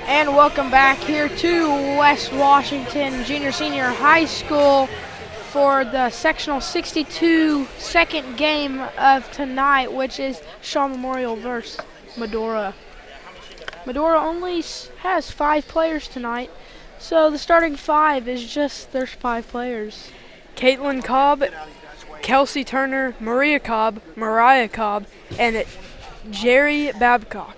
And welcome back here to West Washington Junior-Senior High School for the Sectional 62 second game of tonight, which is Shawe Memorial versus Medora. Medora only has 5 players tonight, so the starting 5 is just, there's 5 players. Caitlin Cobb, Kelsey Turner, Maria Cobb, Mariah Cobb, and Jerry Babcock.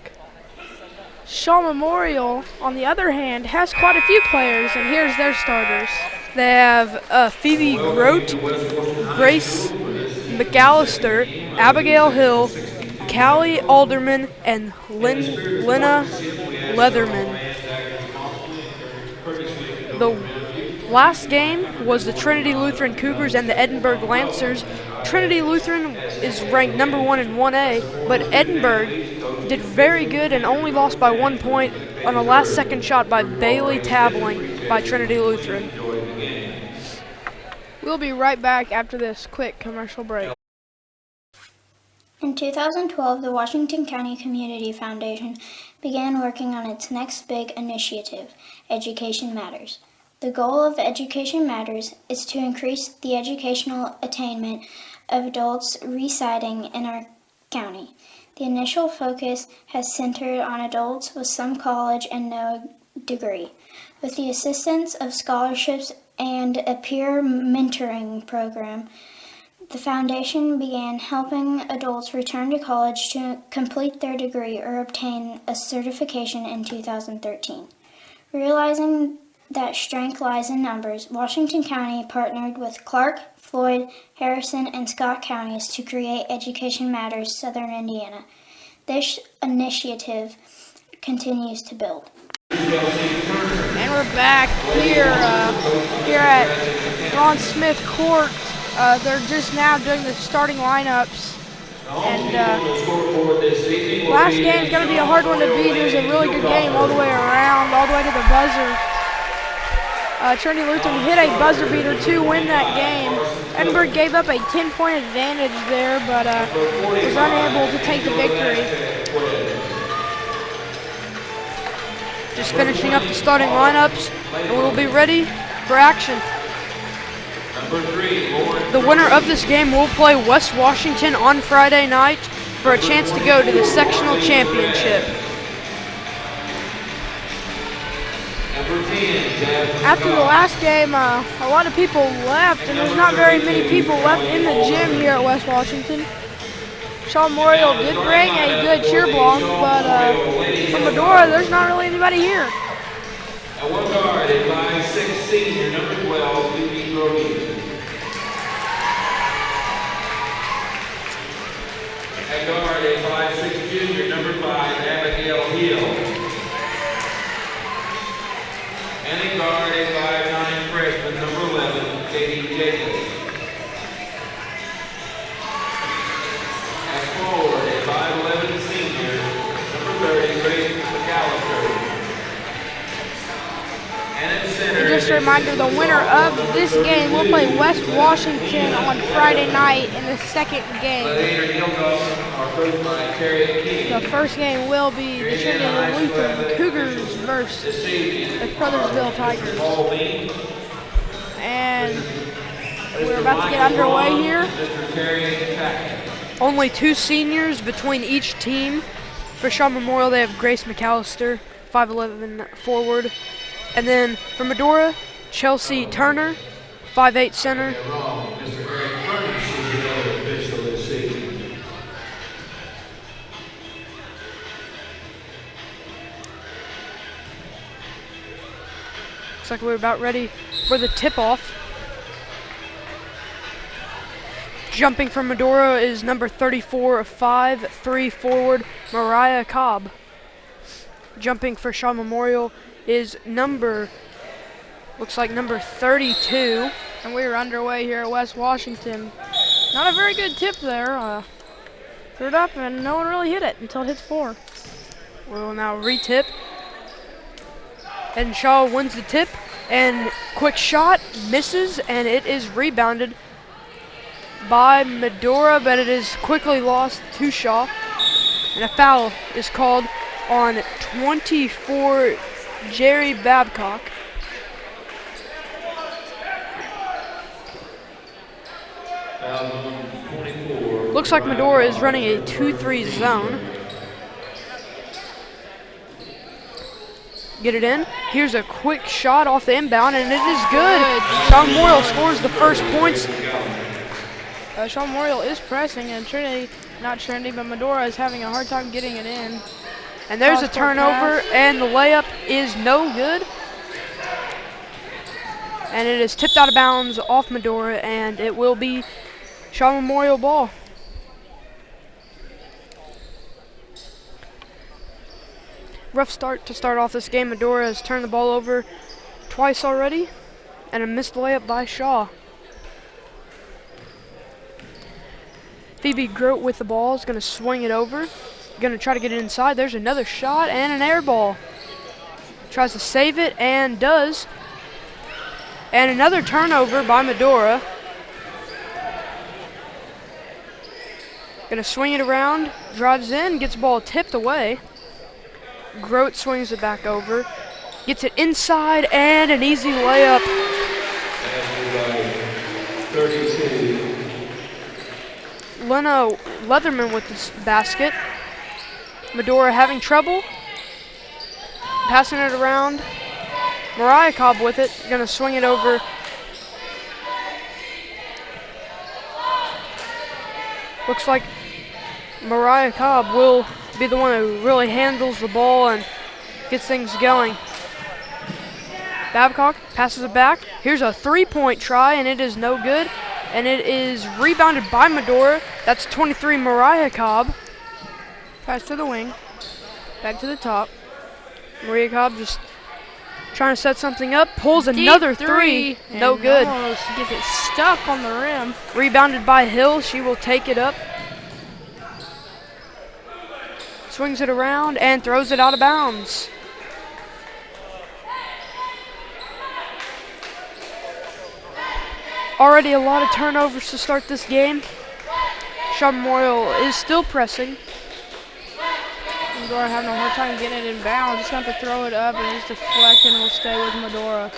Shawe Memorial, on the other hand, has quite a few players, and here's their starters. They have Phoebe Grote, Grace McAllister, Abigail Hill, Callie Alderman, and Lena Leatherman. The last game was the Trinity Lutheran Cougars and the Edinburgh Lancers. Trinity Lutheran is ranked number 1 in 1A, but Edinburgh did very good and only lost by 1 point on a last-second shot by Bailey Tabling by Trinity Lutheran. We'll be right back after this quick commercial break. In 2012, the Washington County Community Foundation began working on its next big initiative, Education Matters. The goal of Education Matters is to increase the educational attainment of adults residing in our county. The initial focus has centered on adults with some college and no degree. With the assistance of scholarships and a peer mentoring program, the foundation began helping adults return to college to complete their degree or obtain a certification in 2013. Realizing that strength lies in numbers, Washington County partnered with Clark, Floyd, Harrison, and Scott counties to create Education Matters Southern Indiana. This initiative continues to build. And we're back here at Ron Smith Court. They're just now doing the starting lineups. And last game's going to be a hard one to beat. It was a really good game all the way around, all the way to the buzzer. Trinity Lutheran hit a buzzer beater to win that game. Edinburgh gave up a 10-point advantage there, but was unable to take the victory. Just finishing up the starting lineups, and we'll be ready for action. The winner of this game will play West Washington on Friday night for a chance to go to the sectional championship. After the last game, a lot of people left, and there's not very many people left in the gym here at West Washington. Shawe Memorial did bring a good cheer block, but from Medora, there's not really anybody here. At one guard, a 5'6" senior, number 12, Phoebe Grote. At guard, a 5'6" junior, number 5, Abigail Hill. And a guard, a 5'9" freshman, number 11, Katie Jacobs. At forward, a 5'11" senior, number 30, Grace McAllister. And at center, just a reminder, the winner of this game will play West Washington on Friday night in the second game. The first game will be the Trinity Lutheran Cougars versus the Crothersville Tigers. And we're about to get underway here. Only 2 seniors between each team. For Shawe Memorial, they have Grace McAllister, 5'11" forward. And then for Medora, Chelsea Turner, 5'8" center. Looks like we're about ready for the tip-off. Jumping from Medora is number 34, 5'3" forward, Mariah Cobb. Jumping for Shawe Memorial is looks like number 32. And we're underway here at West Washington. Not a very good tip there. Threw it up and no one really hit it until it hits 4. We'll now re-tip. And Shawe wins the tip, and quick shot misses, and it is rebounded by Medora, but it is quickly lost to Shawe. And a foul is called on 24 Jerry Babcock. Looks like Medora is running a 2-3 zone. Get it in. Here's a quick shot off the inbound, and it is good. Shawe Memorial scores the first points. Shawe Memorial is pressing, and Trinity, but Medora is having a hard time getting it in. And there's a turnover, and the layup is no good. And it is tipped out of bounds off Medora, and it will be Shawe Memorial ball. Rough start to start off this game. Medora has turned the ball over twice already, and a missed layup by Shawe. Phoebe Grote with the ball is going to swing it over. Going to try to get it inside. There's another shot and an air ball. Tries to save it and does. And another turnover by Medora. Going to swing it around. Drives in. Gets the ball tipped away. Grote swings it back over. Gets it inside and an easy layup. 32. Leno Leatherman with this basket. Medora having trouble. Passing it around. Mariah Cobb with it. Gonna swing it over. Looks like Mariah Cobb will be the one who really handles the ball and gets things going. Babcock passes it back. Here's a three-point try, and it is no good. And it is rebounded by Medora. That's 23 Mariah Cobb. Pass to the wing. Back to the top. Mariah Cobb just trying to set something up. Pulls another three. No good. Almost gets it stuck on the rim. Rebounded by Hill. She will take it up. Swings it around and throws it out of bounds. Already a lot of turnovers to start this game. Shawe Memorial is still pressing. Medora having a hard time getting it in bounds. Just going to have to throw it up and just deflect, and we'll stay with Medora.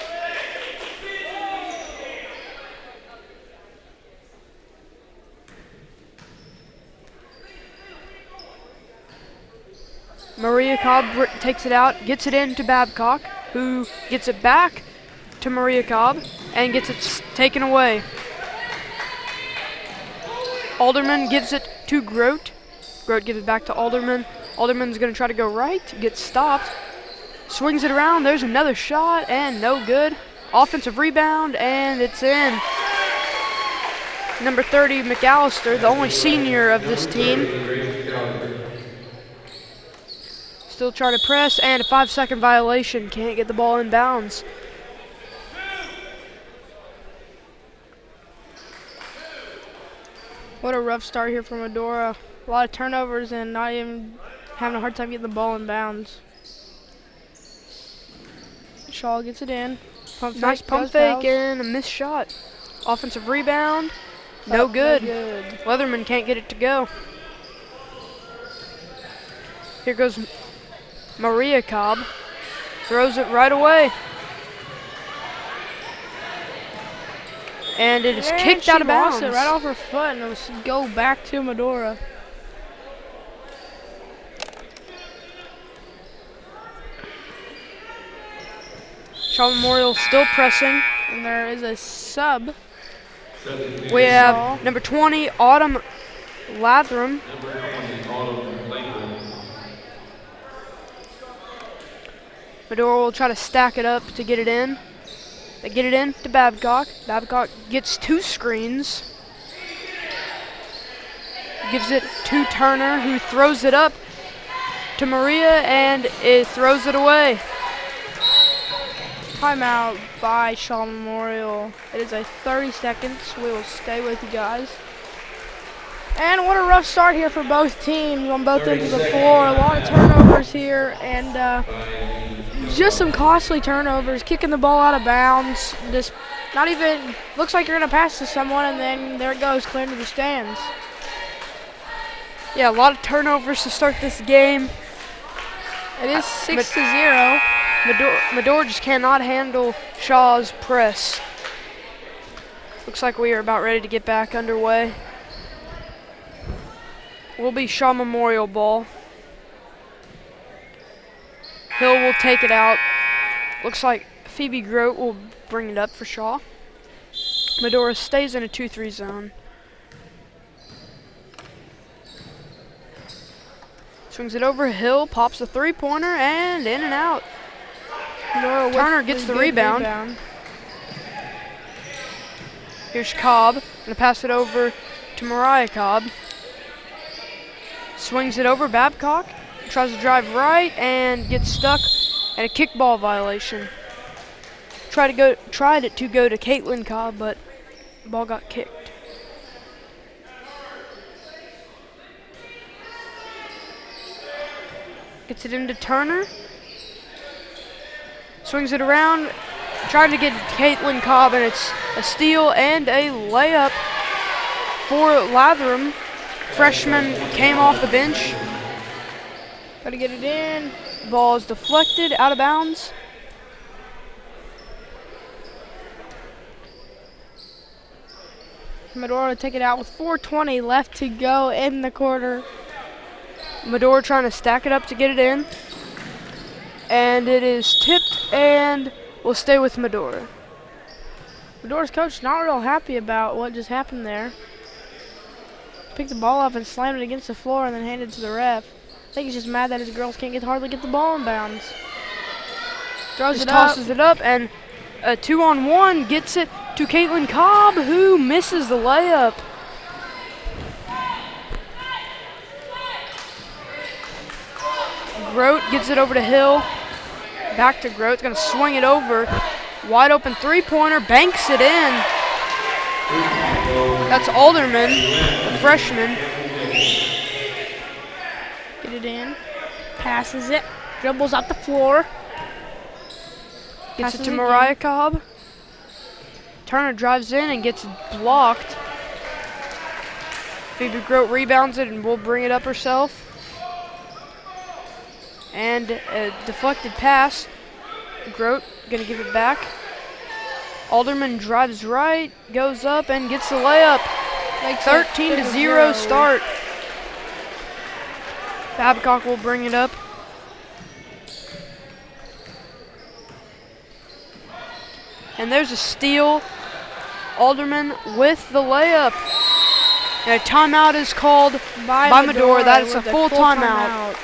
Mariah Cobb takes it out, gets it into Babcock, who gets it back to Mariah Cobb and gets it taken away. Alderman gives it to Grote. Grote gives it back to Alderman. Alderman's going to try to go right, gets stopped. Swings it around, there's another shot, and no good. Offensive rebound, and it's in. Number 30, McAllister, the only senior of this team. Still trying to press, and a 5-second violation. Can't get the ball in bounds. What a rough start here for Medora. A lot of turnovers and not even having a hard time getting the ball in bounds. Shawe gets it in. Nice pump fake and a missed shot. Offensive rebound. No good. Leatherman can't get it to go. Here goes Mariah Cobb. Throws it right away. And it is kicked out of bounds. It right off her foot, and it was go back to Medora. Shawe Memorial still pressing. And there is a sub. We have number 20, Autumn Latham. Medora will try to stack it up to get it in. They get it in to Babcock. Babcock gets two screens. Gives it to Turner, who throws it up to Maria, and it throws it away. Timeout by Shawe Memorial. It is a 30 seconds. We will stay with you guys. And what a rough start here for both teams on both ends of the floor. A lot of turnovers here, and just some costly turnovers. Kicking the ball out of bounds. Just not even, looks like you're going to pass to someone, and then there it goes, clear to the stands. Yeah, a lot of turnovers to start this game. It is 6-0. Medora just cannot handle Shawe's press. Looks like we are about ready to get back underway. Will be Shawe Memorial ball. Hill will take it out. Looks like Phoebe Grote will bring it up for Shawe. Medora stays in a 2-3 zone. Swings it over. Hill pops a three-pointer and in and out. Turner gets the rebound. Here's Cobb. Gonna pass it over to Mariah Cobb. Swings it over. Babcock tries to drive right and gets stuck at a kickball violation. Tried it to go to Caitlin Cobb, but the ball got kicked. Gets it into Turner. Swings it around. Trying to get Caitlin Cobb, and it's a steal and a layup for Latham. Freshman came off the bench. Gotta get it in. Ball is deflected, out of bounds. Medora take it out with 4:20 left to go in the quarter. Medora trying to stack it up to get it in. And it is tipped and will stay with Medora. Medora's coach not real happy about what just happened there. Picked the ball up and slammed it against the floor and then handed it to the ref. I think he's just mad that his girls can't hardly get the ball in bounds. Tosses it up, and a 2-on-1 gets it to Caitlin Cobb, who misses the layup. Grote gets it over to Hill. Back to Grote, gonna swing it over. Wide open three-pointer, banks it in. That's Alderman, the freshman. Get it in, passes it, dribbles up the floor. Gets it to Mariah Cobb. Turner drives in and gets blocked. Phoebe Grote rebounds it and will bring it up herself. And a deflected pass. Grote gonna give it back. Alderman drives right, goes up and gets the layup. 13-0 start. Babcock will bring it up. And there's a steal. Alderman with the layup. And a timeout is called by Medora. That is a full timeout.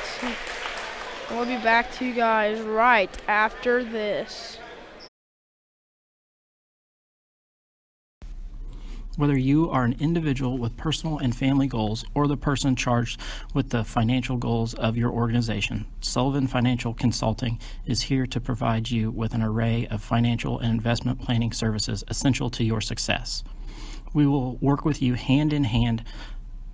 We'll be back to you guys right after this. Whether you are an individual with personal and family goals or the person charged with the financial goals of your organization, Sullivan Financial Consulting is here to provide you with an array of financial and investment planning services essential to your success. We will work with you hand in hand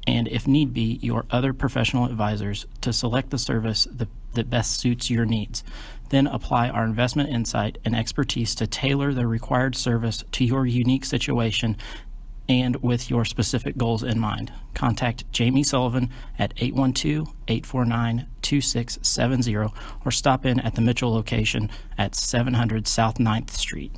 and, if need be, your other professional advisors to select the service that best suits your needs. Then apply our investment insight and expertise to tailor the required service to your unique situation and with your specific goals in mind. Contact Jamie Sullivan at 812-849-2670 or stop in at the Mitchell location at 700 South 9th Street.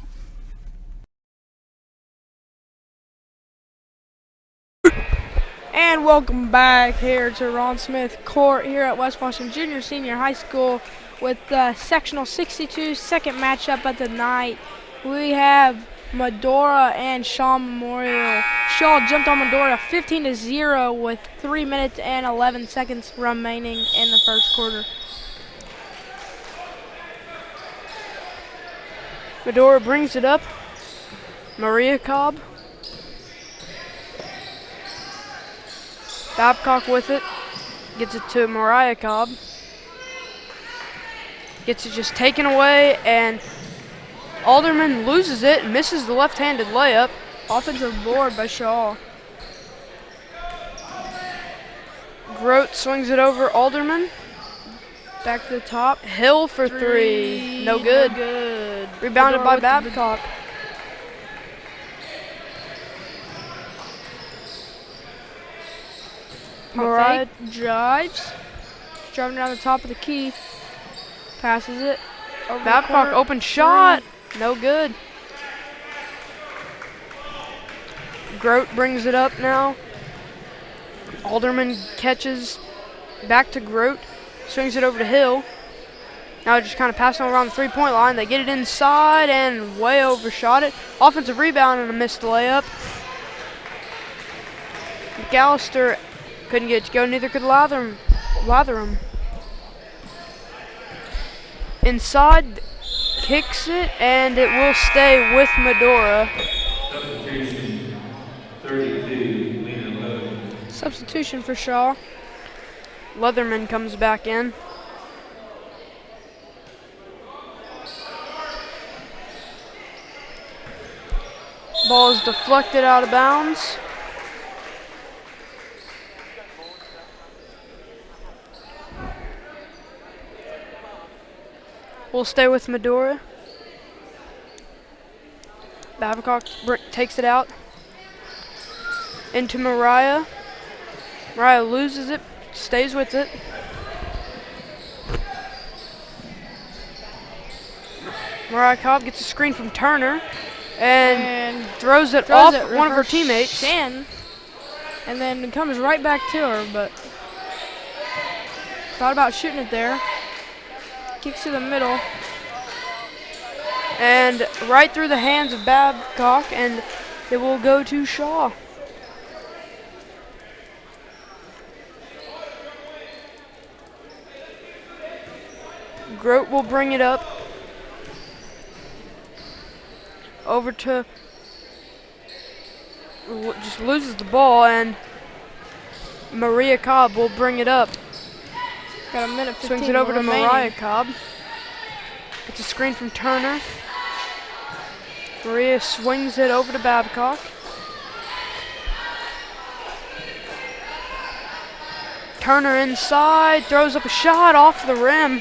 And welcome back here to Ron Smith Court here at West Washington Junior Senior High School with Sectional 62 second matchup of the night. We have Medora and Shawe Memorial. Shawe jumped on Medora 15-0 with 3 minutes and 11 seconds remaining in the first quarter. Medora brings it up. Mariah Cobb. Babcock with it. Gets it to Mariah Cobb. Gets it just taken away, and Alderman loses it and misses the left-handed layup. Offensive board by Shawe. Grote swings it over Alderman. Back to the top. Hill for three. No good. No good. Rebounded by Babcock. Mariah drives. Driving down the top of the key. Passes it. Over the Babcock corner. open shot. No good. Grote brings it up now. Alderman catches. Back to Grote. Swings it over to Hill. Now just kind of passing around the three-point line. They get it inside and way overshot it. Offensive rebound and a missed layup. McAllister couldn't get it to go, neither could Latham. Inside, kicks it, and it will stay with Medora. Substitution, 32, Lena Leatherman. Substitution for Shawe. Leatherman comes back in. Ball is deflected out of bounds. We'll stay with Medora. Babcock takes it out. Into Mariah. Mariah loses it, stays with it. Mariah Cobb gets a screen from Turner and throws it off one of her teammates. Shan, and then it comes right back to her, but thought about shooting it there. Kicks to the middle. And right through the hands of Babcock, and it will go to Shawe. Grote will bring it up. Over to, just loses the ball, and Maria Cobb will bring it up. Got a minute 15 Swings it over to remaining. Mariah Cobb. It's a screen from Turner. Maria swings it over to Babcock. Turner inside, throws up a shot off the rim.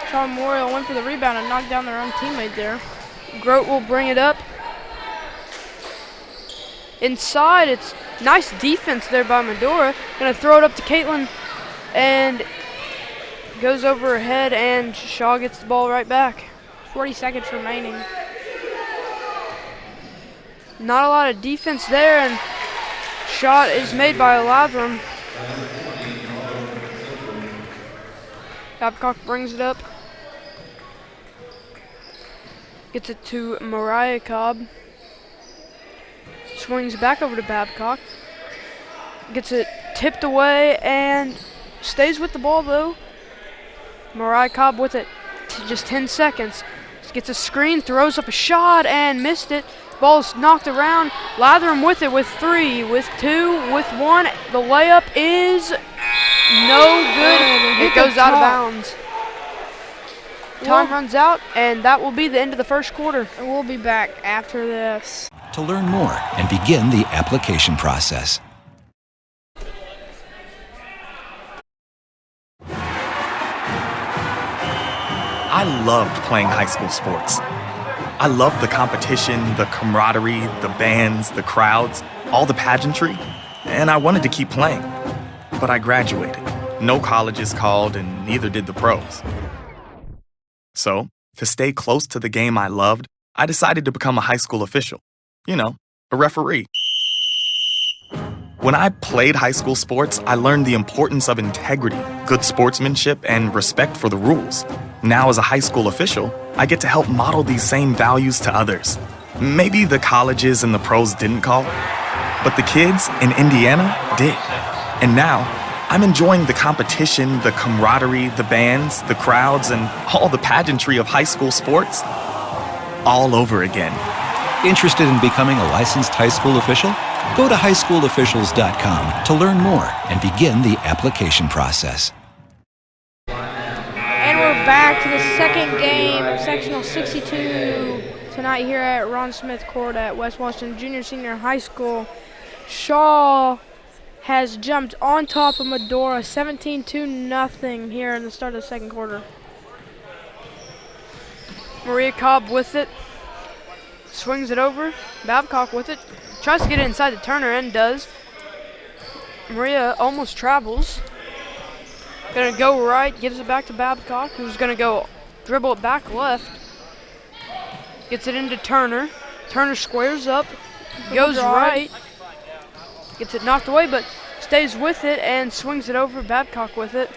Shawe Memorial went for the rebound and knocked down their own teammate there. Grote will bring it up. Inside, it's nice defense there by Medora. Gonna throw it up to Caitlin, and goes over her head, and Shawe gets the ball right back. 40 seconds remaining. Not a lot of defense there, and shot is made by Latham. Babcock brings it up. Gets it to Mariah Cobb. Swings back over to Babcock. Gets it tipped away and stays with the ball though. Mariah Cobb with it. Just 10 seconds. Gets a screen, throws up a shot and missed it. Ball's knocked around. Latham with it with 3, with 2, with 1. The layup is no good. It goes out of bounds. Time runs out, and that will be the end of the first quarter. And we'll be back after this. To learn more and begin the application process. I loved playing high school sports. I loved the competition, the camaraderie, the bands, the crowds, all the pageantry, and I wanted to keep playing. But I graduated. No colleges called, and neither did the pros. So, to stay close to the game I loved, I decided to become a high school official. You know, a referee. When I played high school sports, I learned the importance of integrity, good sportsmanship, and respect for the rules. Now, as a high school official, I get to help model these same values to others. Maybe the colleges and the pros didn't call, but the kids in Indiana did. And now, I'm enjoying the competition, the camaraderie, the bands, the crowds, and all the pageantry of high school sports all over again. Interested in becoming a licensed high school official? Go to highschoolofficials.com to learn more and begin the application process. And we're back to the second game of Sectional 62 tonight here at Ron Smith Court at West Washington Junior Senior High School. Shawe has jumped on top of Medora 17-0 here in the start of the second quarter. Maria Cobb with it. Swings it over. Babcock with it. Tries to get it inside the Turner and does. Maria almost travels. Gonna go right, gives it back to Babcock, who's gonna go dribble it back left. Gets it into Turner. Turner squares up, goes right. Gets it knocked away, but stays with it and swings it over. Babcock with it.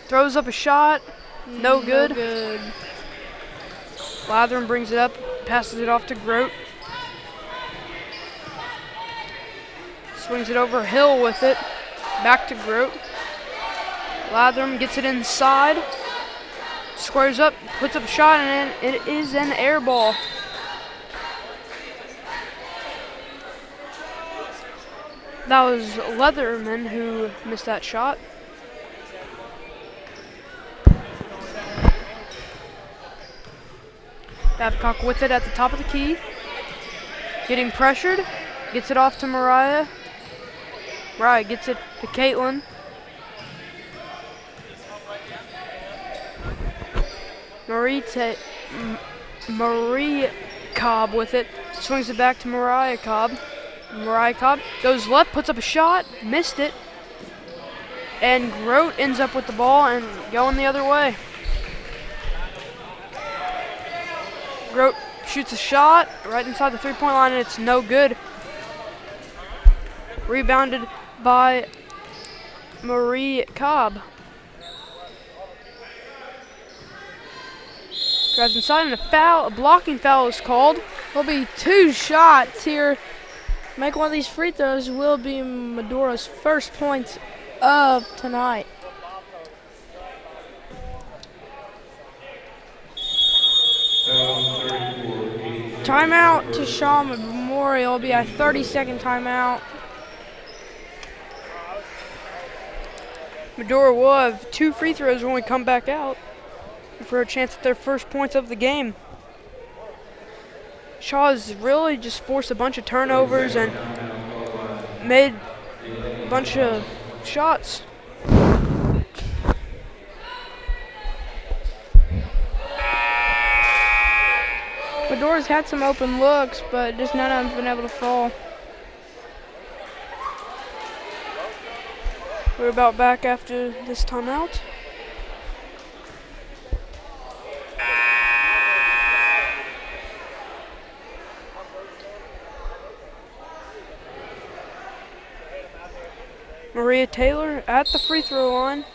Throws up a shot. No good. Latham brings it up, passes it off to Grote. Swings it over. Hill with it. Back to Grote. Latham gets it inside. Squares up, puts up a shot, and it is an air ball. That was Leatherman who missed that shot. Babcock with it at the top of the key. Getting pressured. Gets it off to Mariah. Mariah gets it to Caitlin. Marie Cobb with it. Swings it back to Mariah Cobb. Mariah Cobb goes left, puts up a shot, missed it. And Grote ends up with the ball and going the other way. Grote shoots a shot right inside the three-point line, and it's no good. Rebounded by Marie Cobb. Drives inside, and a blocking foul is called. There'll be 2 shots here. Make one of these free throws will be Medora's first points of tonight. Timeout to Shawe Memorial. Will be a 30-second timeout. Medora will have 2 free throws when we come back out for a chance at their first points of the game. Shaw's really just forced a bunch of turnovers and made a bunch of shots. Medora's had some open looks, but just none of them's been able to fall. We're about back after this timeout. Maria Taylor at the free throw line.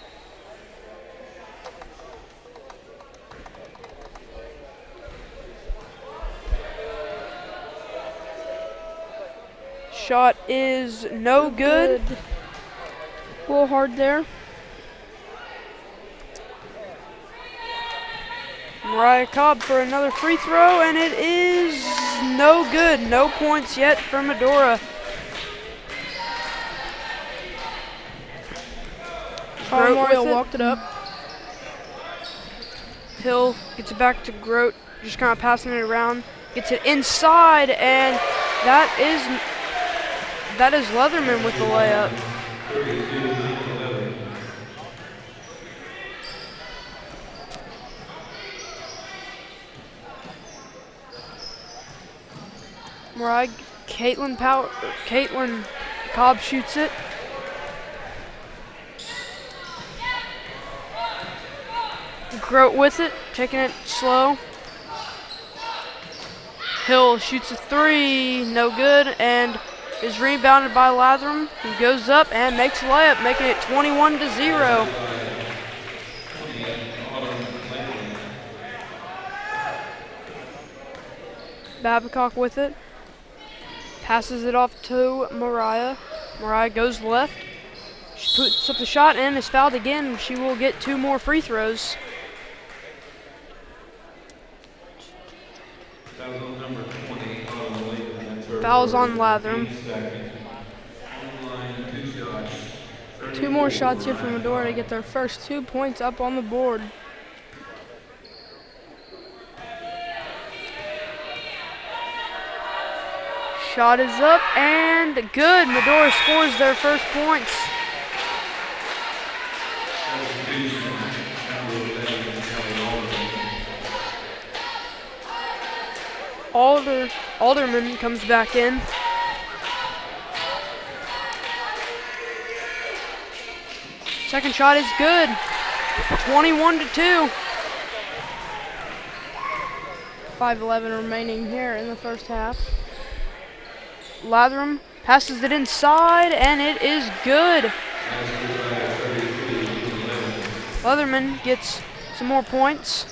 Shot is no good. A little hard there. Mariah Cobb for another free throw, and it is no good. No points yet for Medora. Memorial walked it up. Hill gets it back to Grote, just kind of passing it around. Gets it inside, and that is Leatherman with the layup. Caitlin Cobb shoots it. Grote with it, taking it slow. Hill shoots a 3, no good, and is rebounded by Latham, who goes up and makes a layup, making it 21-0. Babcock with it. Passes it off to Mariah. Mariah goes left. She puts up the shot and is fouled again. She will get 2 more free throws. Fouls on Latham. 2 more shots here for Medora to get their first 2 points up on the board. Shot is up and good. Medora scores their first points. Alderman comes back in. Second shot is good. 21-2. 5:11 remaining here in the first half. Latham passes it inside, and it is good. Leatherman gets some more points.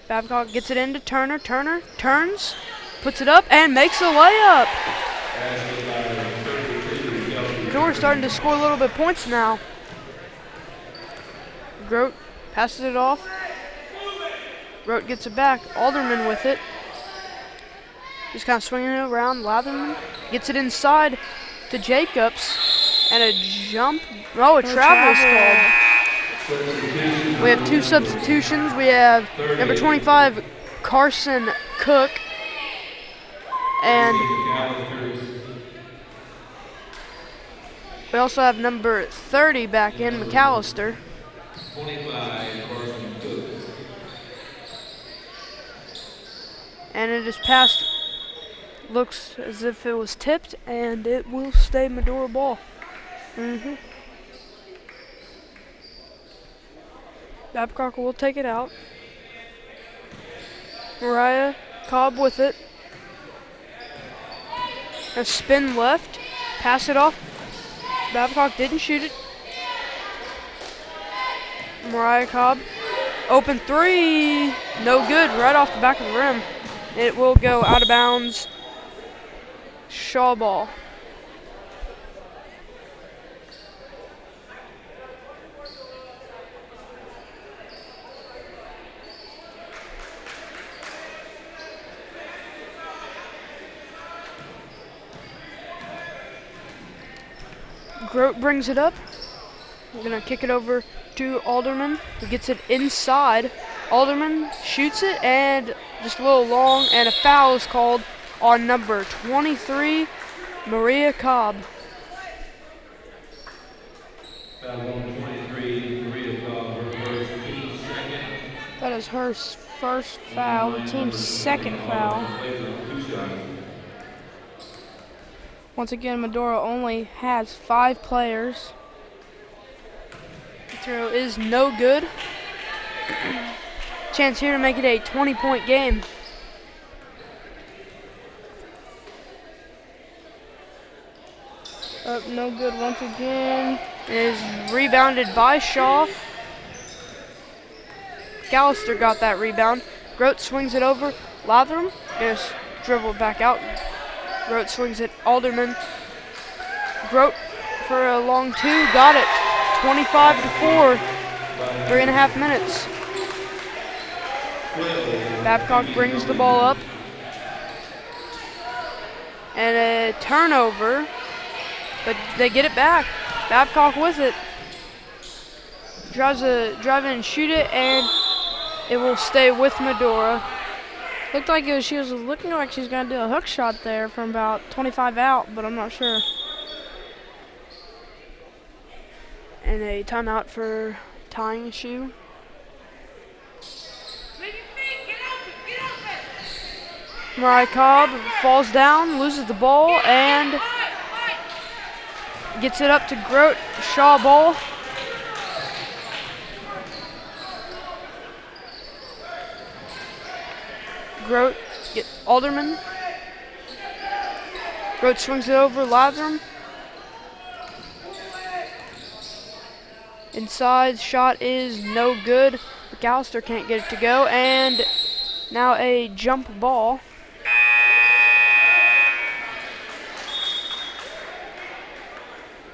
Babcock gets it into Turner. Turner turns, puts it up, and makes a layup. Medora's starting to score a little bit of points now. Grote passes it off. Grote gets it back. Alderman with it. Just kind of swinging it around. Latherman gets it inside to Jacobs. And a jump. Oh, a travel is called. We have 2 substitutions. We have number 25, Carson Cook. And we also have number 30 back in, McAllister. 25, Carson Cook. And it is passed. Looks as if it was tipped, and it will stay Medora ball. Babcock will take it out. Mariah Cobb with it. A spin left. Pass it off. Babcock didn't shoot it. Mariah Cobb. Open 3. No good. Right off the back of the rim. It will go out of bounds. Shawe ball. Grote brings it up. We're going to kick it over to Alderman, who gets it inside. Alderman shoots it, and just a little long, and a foul is called on number 23, Maria Cobb. Foul on 23, Maria Cobb, her first, team's second. That is her first foul, the team's second foul. Once again, Medora only has 5 players. The throw is no good. Chance here to make it a 20-point game. Up, no good once again. It is rebounded by Shawe. McAllister got that rebound. Grote swings it over. Latham just dribbled back out. Grote swings it. Alderman. Grote for a long 2. Got it. 25-4. 3.5 minutes. Babcock brings the ball up. And a turnover. But they get it back. Babcock with it. Drive in and shoot it, and it will stay with Medora. Looked like she was looking like she was going to do a hook shot there from about 25 out, but I'm not sure. And a timeout for tying a shoe. Mariah Cobb falls down, loses the ball, and gets it up to Grote. Shawe ball. Grote, Alderman. Grote swings it over Latham. Inside, shot is no good. McAllister can't get it to go, and now a jump ball.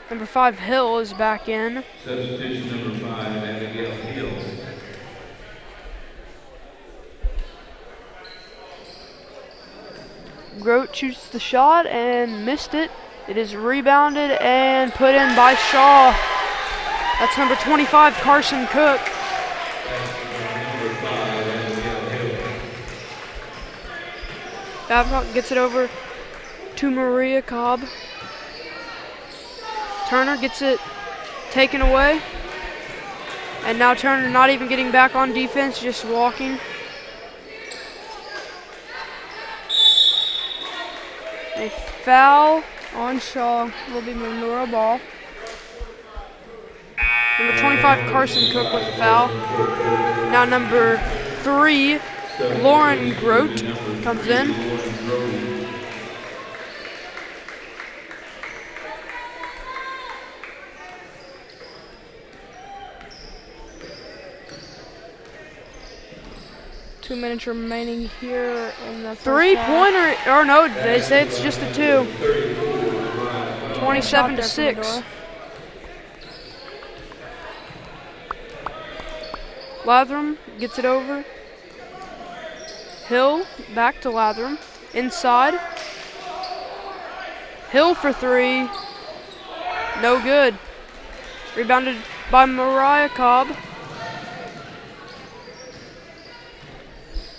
Number 5, Hill, is back in. Substitution number 5, Abigail Hill. Grote shoots the shot and missed it. It is rebounded and put in by Shawe. That's number 25, Carson Cook. Babcock gets it over to Maria Cobb. Turner gets it taken away. And now Turner not even getting back on defense, just walking. A foul On Shawe will be Medora ball. Number 25, Carson Cook with a foul. Now number 3, Lauren Grote comes in. Two minutes remaining here in the Three-pointer, or no, they say it's just a 2. 27-6. Latham gets it over. Hill back to Latham. Inside. Hill for 3. No good. Rebounded by Mariah Cobb.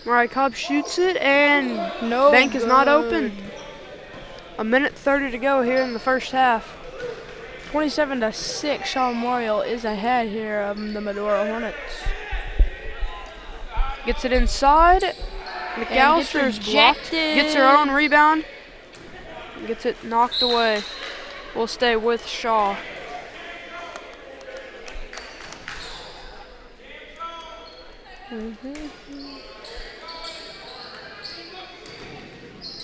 Mariah Cobb shoots it, and no bank is not good. open. A minute 30 to go here in the first half. 27-6. Shawe Memorial is ahead here of the Medora Hornets. Gets it inside. McAllister's blocked. Gets her own rebound. Gets it knocked away. We'll stay with Shawe.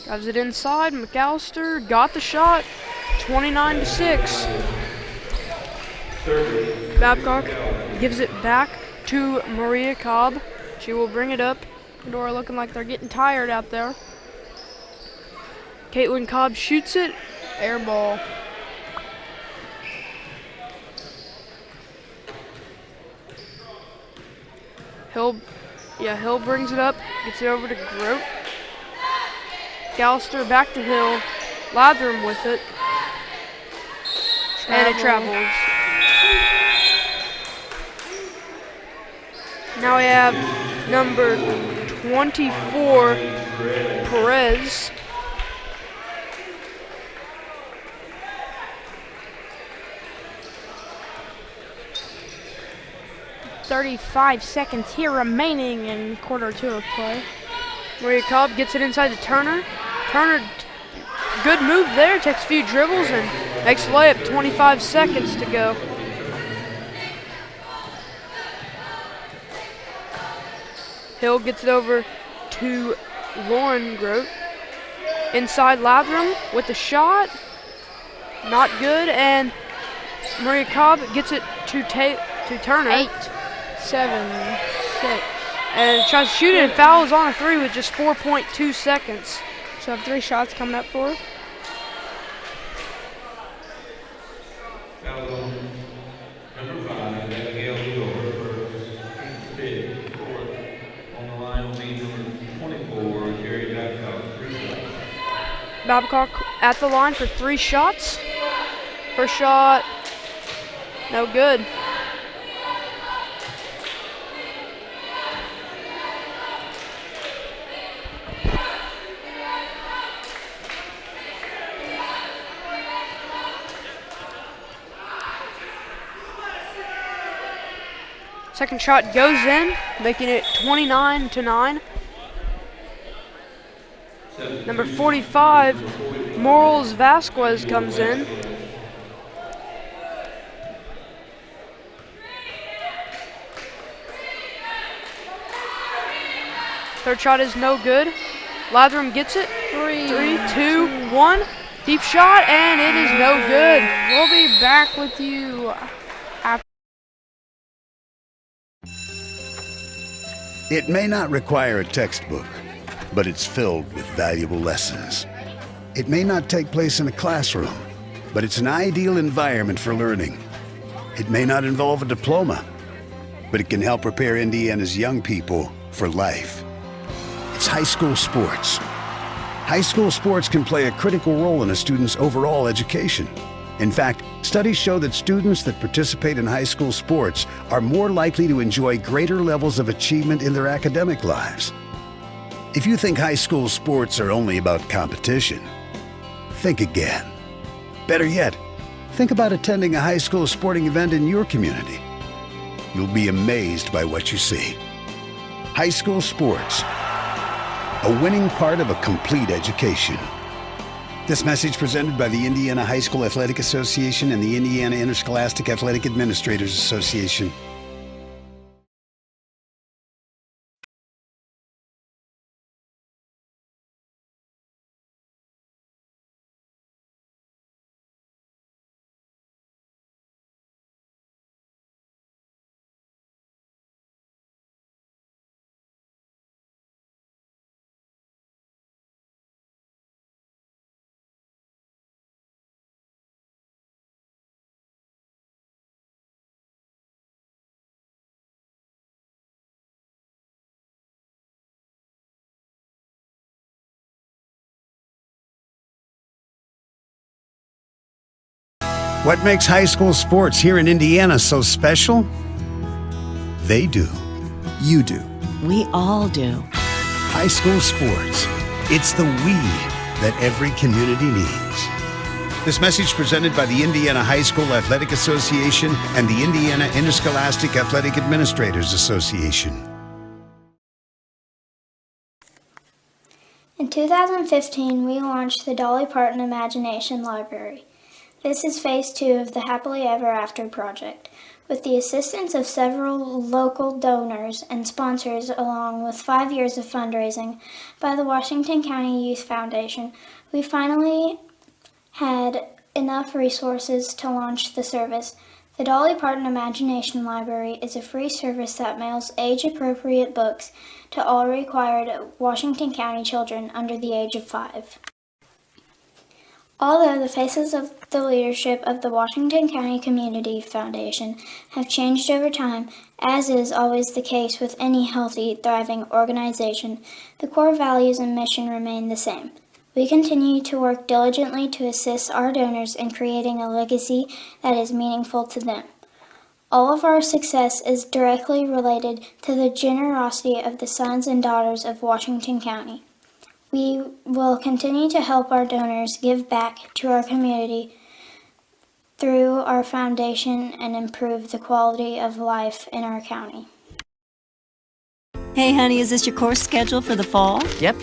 Drives it inside. McAllister got the shot. 29-6. Babcock gives it back to Maria Cobb. She will bring it up. Medora looking like they're getting tired out there. Caitlin Cobb shoots it. Air ball. Hill brings it up. Gets it over to Grote. Gallister back to Hill. Latham with it. And it travels. Now we have number 24, Perez. .35 seconds here remaining in quarter 2 of play. Maria Cobb gets it inside to Turner. Turner, good move there, takes a few dribbles and makes a layup. 25 seconds to go. Hill gets it over to Lauren Grote. Inside Latham with the shot. Not good, and Maria Cobb gets it to Turner. 8, 7, 6. And tries to shoot it and fouls on a 3 with just 4.2 seconds. So have 3 shots coming up for her. Number 5, Abigail Medora, first. On the line will be number 24, Jerry Babcock, 3 shots. Babcock at the line for 3 shots. First shot, no good. Second shot goes in, making it 29-9. Number 45, Morals Vasquez comes in. Third shot is no good. Latham gets it. 3, 2, 1. Deep shot, and it is no good. We'll be back with you after. It may not require a textbook, but it's filled with valuable lessons. It may not take place in a classroom, but it's an ideal environment for learning. It may not involve a diploma, but it can help prepare Indiana's young people for life. It's high school sports. High school sports can play a critical role in a student's overall education. In fact, studies show that students that participate in high school sports are more likely to enjoy greater levels of achievement in their academic lives. If you think high school sports are only about competition, think again. Better yet, think about attending a high school sporting event in your community. You'll be amazed by what you see. High school sports, a winning part of a complete education. This message presented by the Indiana High School Athletic Association and the Indiana Interscholastic Athletic Administrators Association. What makes high school sports here in Indiana so special? They do. You do. We all do. High school sports. It's the we that every community needs. This message presented by the Indiana High School Athletic Association and the Indiana Interscholastic Athletic Administrators Association. In 2015, we launched the Dolly Parton Imagination Library. This is phase 2 of the Happily Ever After project. With the assistance of several local donors and sponsors, along with 5 years of fundraising by the Washington County Youth Foundation, we finally had enough resources to launch the service. The Dolly Parton Imagination Library is a free service that mails age-appropriate books to all required Washington County children under the age of 5. Although the faces of the leadership of the Washington County Community Foundation have changed over time, as is always the case with any healthy, thriving organization, the core values and mission remain the same. We continue to work diligently to assist our donors in creating a legacy that is meaningful to them. All of our success is directly related to the generosity of the sons and daughters of Washington County. We will continue to help our donors give back to our community through our foundation and improve the quality of life in our county. Hey, honey, is this your course schedule for the fall? Yep.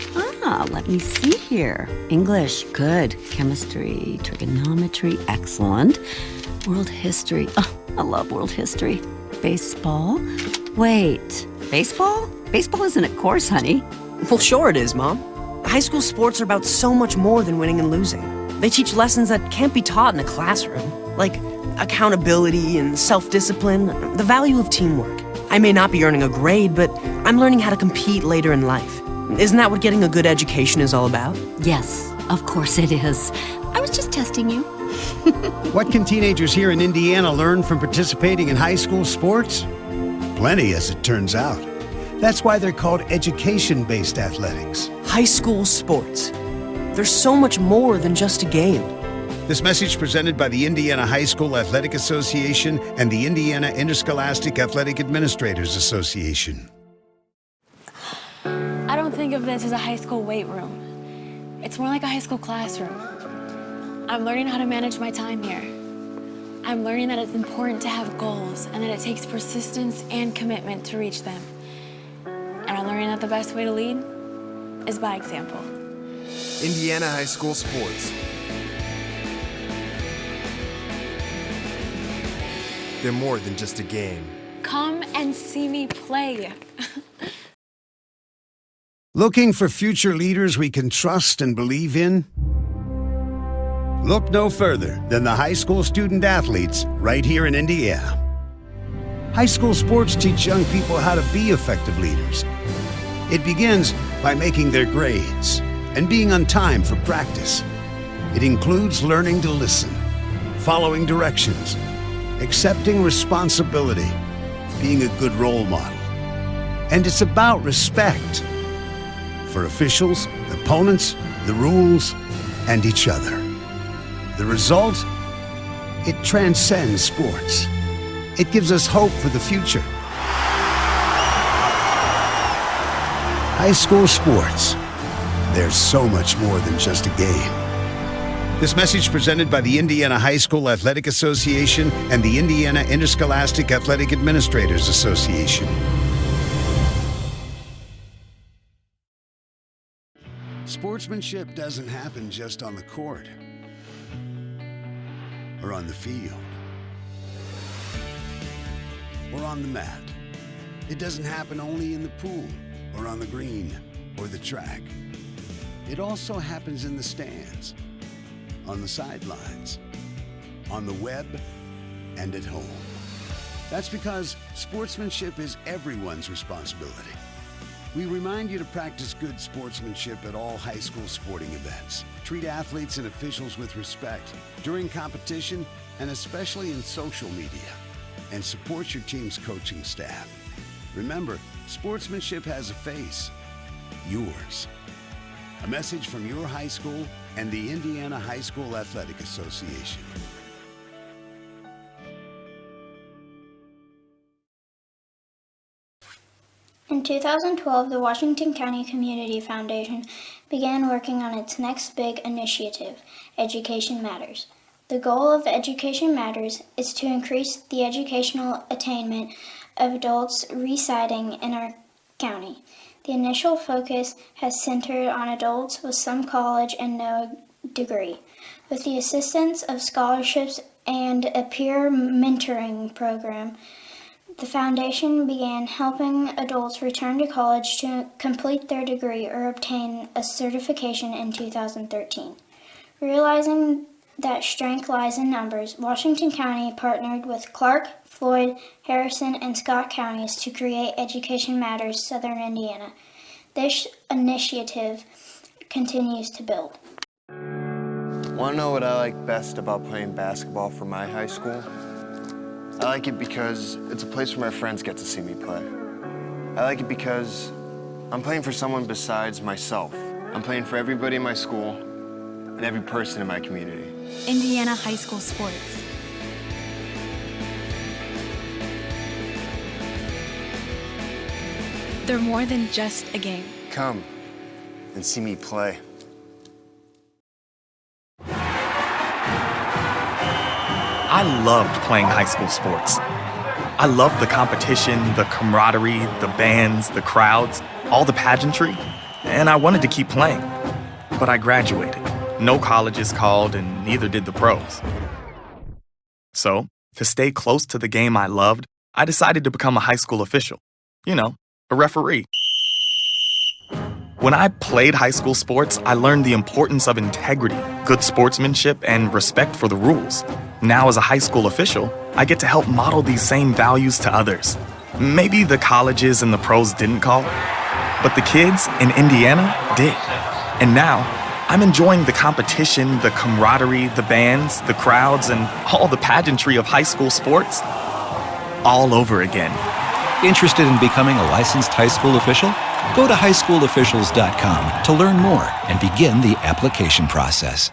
Let me see here. English, good. Chemistry, trigonometry, excellent. World history, I love world history. Baseball? Wait, baseball? Baseball isn't a course, honey. Well, sure it is, Mom. High school sports are about so much more than winning and losing. They teach lessons that can't be taught in a classroom, like accountability and self-discipline, the value of teamwork. I may not be earning a grade, but I'm learning how to compete later in life. Isn't that what getting a good education is all about? Yes, of course it is. I was just testing you. What can teenagers here in Indiana learn from participating in high school sports? Plenty, as it turns out. That's why they're called education-based athletics. High school sports. There's so much more than just a game. This message presented by the Indiana High School Athletic Association and the Indiana Interscholastic Athletic Administrators Association. I don't think of this as a high school weight room. It's more like a high school classroom. I'm learning how to manage my time here. I'm learning that it's important to have goals and that it takes persistence and commitment to reach them. And I'm learning that the best way to lead is by example. Indiana High School Sports. They're more than just a game. Come and see me play. Looking for future leaders we can trust and believe in? Look no further than the high school student athletes right here in Indiana. High school sports teach young people how to be effective leaders. It begins by making their grades and being on time for practice. It includes learning to listen, following directions, accepting responsibility, being a good role model. And it's about respect for officials, opponents, the rules, and each other. The result? It transcends sports. It gives us hope for the future. High school sports. There's so much more than just a game. This message presented by the Indiana High School Athletic Association and the Indiana Interscholastic Athletic Administrators Association. Sportsmanship doesn't happen just on the court or on the field or on the mat. It doesn't happen only in the pool or on the green or the track. It also happens in the stands, on the sidelines, on the web, and at home. That's because sportsmanship is everyone's responsibility. We remind you to practice good sportsmanship at all high school sporting events. Treat athletes and officials with respect during competition and especially in social media. And support your team's coaching staff. Remember, sportsmanship has a face, yours. A message from your high school and the Indiana High School Athletic Association. In 2012, the Washington County Community Foundation began working on its next big initiative, Education Matters. The goal of Education Matters is to increase the educational attainment of adults residing in our county. The initial focus has centered on adults with some college and no degree. With the assistance of scholarships and a peer mentoring program, the foundation began helping adults return to college to complete their degree or obtain a certification in 2013. Realizing that strength lies in numbers, Washington County partnered with Clark, Floyd, Harrison, and Scott counties to create Education Matters Southern Indiana. This initiative continues to build. Want to know what I like best about playing basketball for my high school? I like it because it's a place where my friends get to see me play. I like it because I'm playing for someone besides myself. I'm playing for everybody in my school and every person in my community. Indiana high school sports. They're more than just a game. Come and see me play. I loved playing high school sports. I loved the competition, the camaraderie, the bands, the crowds, all the pageantry, and I wanted to keep playing. But I graduated. No colleges called, and neither did the pros. So, to stay close to the game I loved, I decided to become a high school official. You know, a referee. When I played high school sports, I learned the importance of integrity, good sportsmanship, and respect for the rules. Now, as a high school official, I get to help model these same values to others. Maybe the colleges and the pros didn't call, but the kids in Indiana did. And now, I'm enjoying the competition, the camaraderie, the bands, the crowds, and all the pageantry of high school sports all over again. Interested in becoming a licensed high school official? Go to highschoolofficials.com to learn more and begin the application process.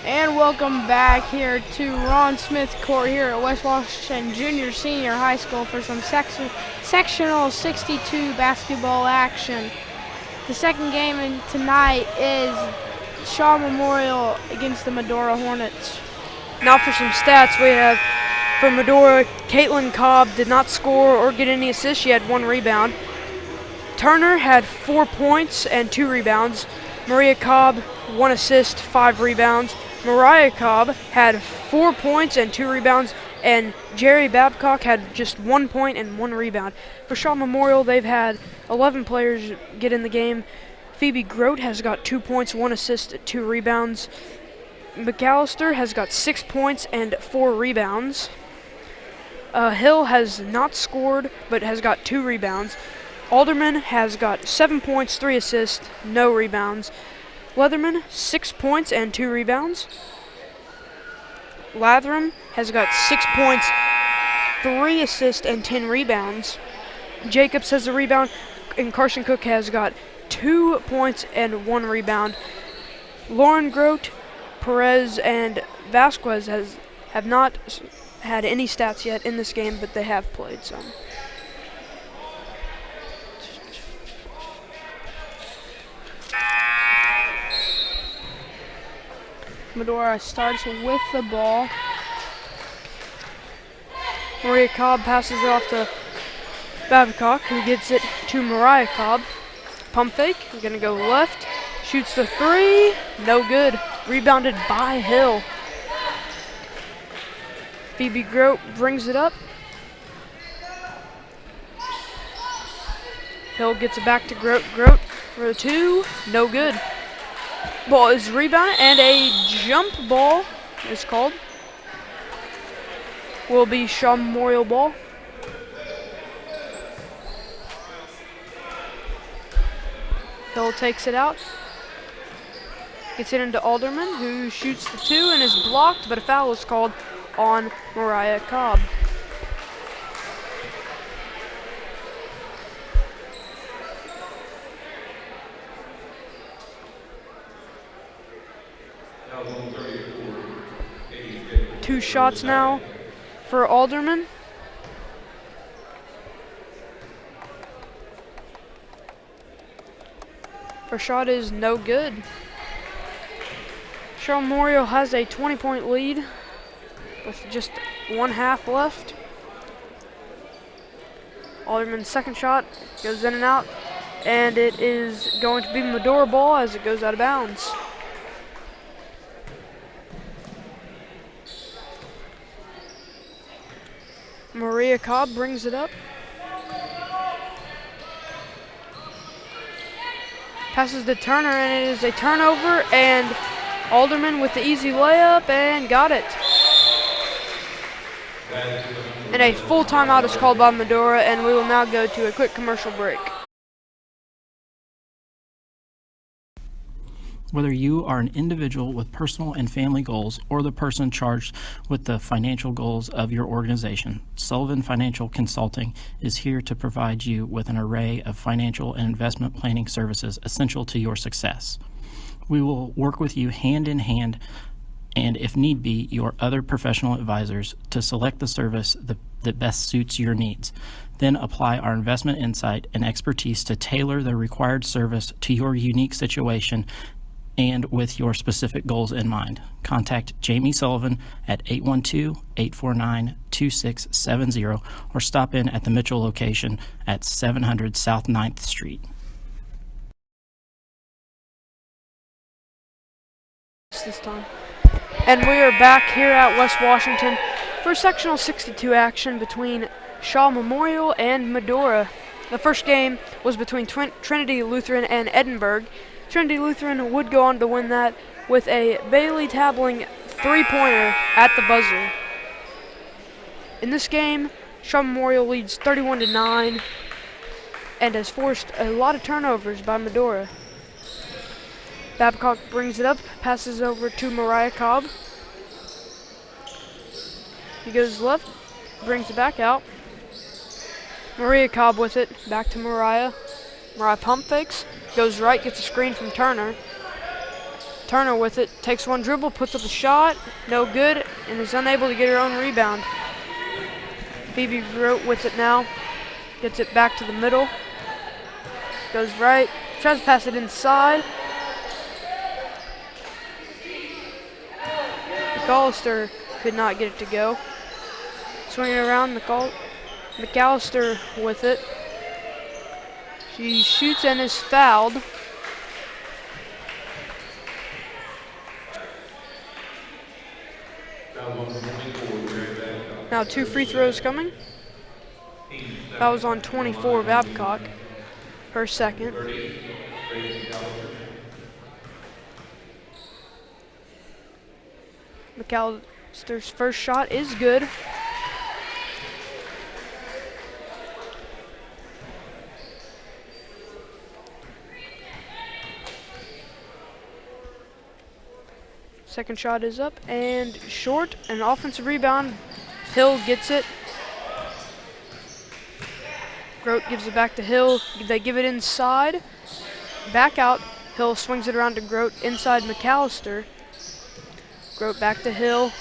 And welcome back here to Ron Smith Court here at West Washington Junior Senior High School for some sectional 62 basketball action. The second game tonight is Shawe Memorial against the Medora Hornets. Now for some stats, we have for Medora, Caitlin Cobb did not score or get any assists. She had 1 rebound. Turner had 4 points and 2 rebounds. Maria Cobb, 1 assist, 5 rebounds. Mariah Cobb had 4 points and 2 rebounds. And Jerry Babcock had just 1 point and 1 rebound. For Shawe Memorial, they've had 11 players get in the game. Phoebe Grote has got 2 points, 1 assist, 2 rebounds. McAllister has got 6 points and 4 rebounds. Hill has not scored, but has got 2 rebounds. Alderman has got 7 points, 3 assists, no rebounds. Leatherman, 6 points and 2 rebounds. Latham has got 6 points, 3 assists, and 10 rebounds. Jacobs has a rebound, and Carson Cook has got 2 points and 1 rebound. Lauren Grote, Perez, and Vasquez have not had any stats yet in this game, but they have played some. Medora starts with the ball. Maria Cobb passes it off to Babcock, who gets it to Mariah Cobb. Pump fake, gonna go left. Shoots the three, no good. Rebounded by Hill. Phoebe Grote brings it up. Hill gets it back to Grote. Grote for a two, no good. Ball is rebounded and a jump ball is called. Will be Shawe Memorial ball. Hill takes it out. Gets it into Alderman, who shoots the two and is blocked, but a foul is called on Mariah Cobb. Two shots now for Alderman. First shot is no good. Shawe Memorial has a 20-point lead with just 1/2 left. Alderman's second shot goes in and out, and it is going to be Medora ball as it goes out of bounds. Maria Cobb brings it up. Passes to Turner, and it is a turnover, and Alderman with the easy layup, and got it. And a full timeout is called by Medora, and we will now go to a quick commercial break. Whether you are an individual with personal and family goals or the person charged with the financial goals of your organization, Sullivan Financial Consulting is here to provide you with an array of financial and investment planning services essential to your success. We will work with you hand in hand and, if need be, your other professional advisors to select the service that best suits your needs. Then apply our investment insight and expertise to tailor the required service to your unique situation and with your specific goals in mind. Contact Jamie Sullivan at 812-849-2670 or stop in at the Mitchell location at 700 South 9th Street. This time. And we are back here at West Washington for sectional 62 action between Shawe Memorial and Medora. The first game was between Trinity Lutheran and Edinburgh. Trinity Lutheran would go on to win that with a Bailey Tabling three-pointer at the buzzer. In this game, Shawe Memorial leads 31-9 and has forced a lot of turnovers by Medora. Babcock brings it up, passes over to Mariah Cobb. He goes left, brings it back out. Maria Cobb with it, back to Mariah. Mariah pump fakes, goes right, gets a screen from Turner. Turner with it, takes one dribble, puts up a shot, no good, and is unable to get her own rebound. Phoebe Grote with it now, gets it back to the middle. Goes right, tries to pass it inside. McAllister could not get it to go. Swinging around, McAllister with it. She shoots and is fouled. Now 2 free throws coming. That was on 24, Babcock. Her second. McAllister's first shot is good. Second shot is up and short. An offensive rebound. Hill gets it. Grote gives it back to Hill. They give it inside. Back out. Hill swings it around to Grote inside McAllister. Grote back to Hill.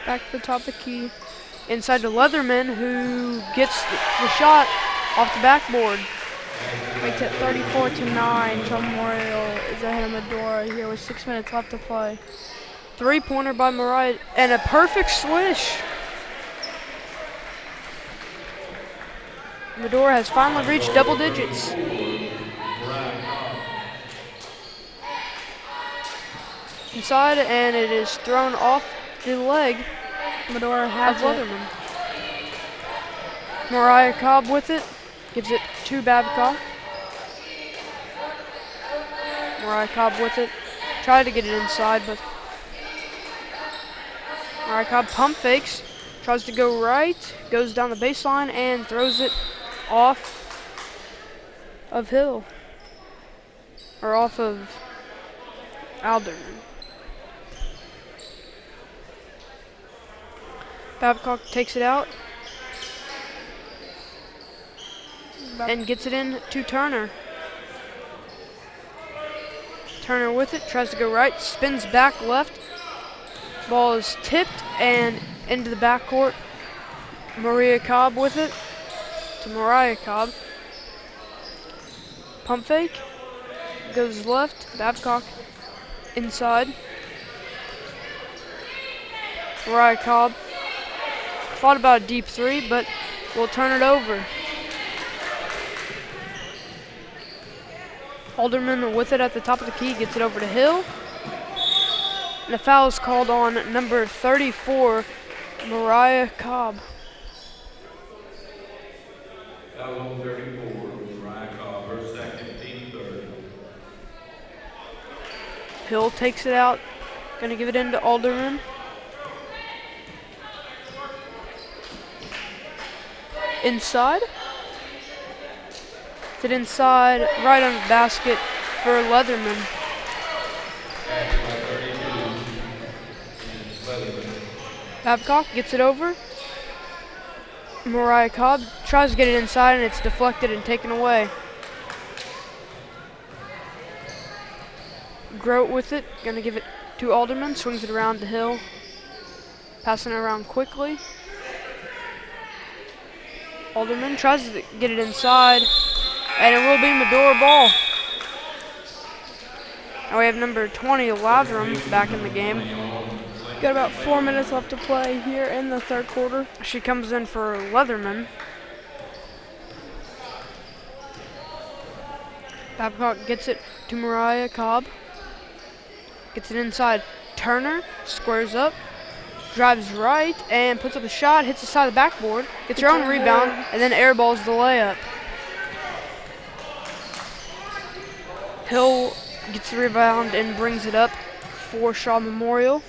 Back to the top of the key. Inside to Leatherman, who gets the shot off the backboard. Makes it 34-9. Shawe Memorial is ahead of Medora here with 6 minutes left to play. Three-pointer by Mariah, and a perfect swish. Medora has finally reached double digits. inside, and it is thrown off the leg Medora of has it. Leatherman. Mariah Cobb with it, gives it to Babcock. Mariah Cobb with it, tried to get it inside, but Mariah Cobb pump fakes, tries to go right, goes down the baseline and throws it off of Hill, or off of Alderman. Babcock takes it out and gets it in to Turner. Turner with it, tries to go right, spins back left. Ball is tipped and into the backcourt. Mariah Cobb with it to Mariah Cobb. Pump fake, goes left, Babcock inside. Mariah Cobb thought about a deep three, but will turn it over. Alderman with it at the top of the key, gets it over to Hill. And a foul is called on number 34, Mariah Cobb. Foul on 34, Mariah Cobb, her second, team third. Hill takes it out, gonna give it into Alderman. Inside. Gets it inside, right on the basket for Leatherman. Babcock gets it over. Mariah Cobb tries to get it inside and it's deflected and taken away. Grote with it, gonna give it to Alderman, swings it around to Hill. Passing it around quickly. Alderman tries to get it inside, and it will be Medora ball. Now we have number 20, Lathram, back in the game. Got about 4 minutes left to play here in the third quarter. She comes in for Leatherman. Babcock gets it to Mariah Cobb. Gets it inside. Turner squares up, drives right, and puts up a shot, hits the side of the backboard, gets her own rebound, and then airballs the layup. Hill gets the rebound and brings it up for Shawe Memorial.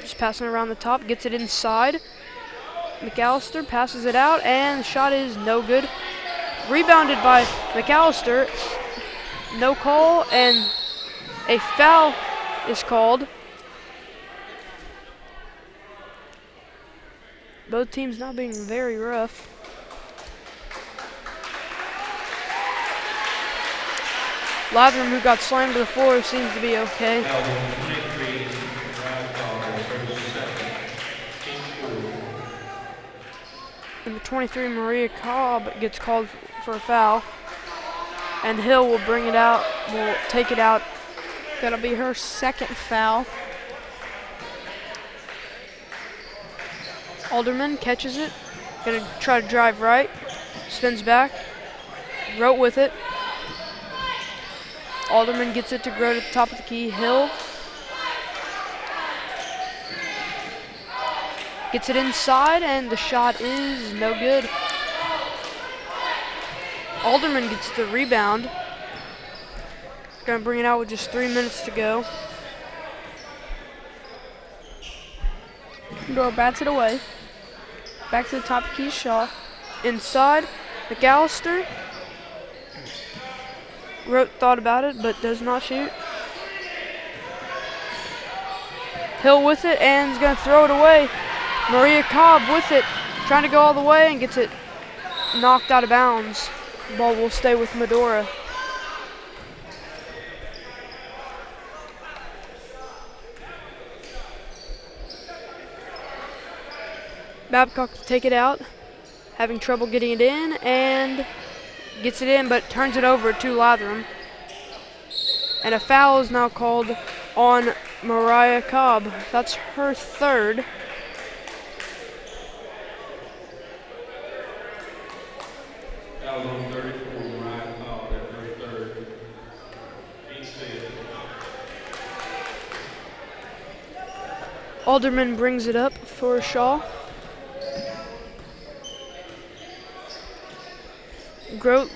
Just passing around the top, gets it inside. McAllister passes it out, and the shot is no good. Rebounded by McAllister. No call, and a foul is called. Both teams now being very rough. Lathram, who got slammed to the floor, seems to be okay. Number 23, Maria Cobb, gets called for a foul. And Hill will bring it out, will take it out. That'll be her second foul. Alderman catches it, gonna try to drive right, spins back, Grote with it. Alderman gets it to Grote at the top of the key. Hill gets it inside, and the shot is no good. Alderman gets the rebound. Gonna bring it out with just 3 minutes to go. Medora bats it away. Back to the top of key, Shawe. Inside, McAllister. Grote thought about it, but does not shoot. Hill with it, and is gonna throw it away. Maria Cobb with it, trying to go all the way, and gets it knocked out of bounds. The ball will stay with Medora. Babcock to take it out, having trouble getting it in, and gets it in, but turns it over to Lathram. And a foul is now called on Mariah Cobb. That's her third. Foul on 34, Mariah Cobb, that's her third. Alderman brings it up for Shawe. Grote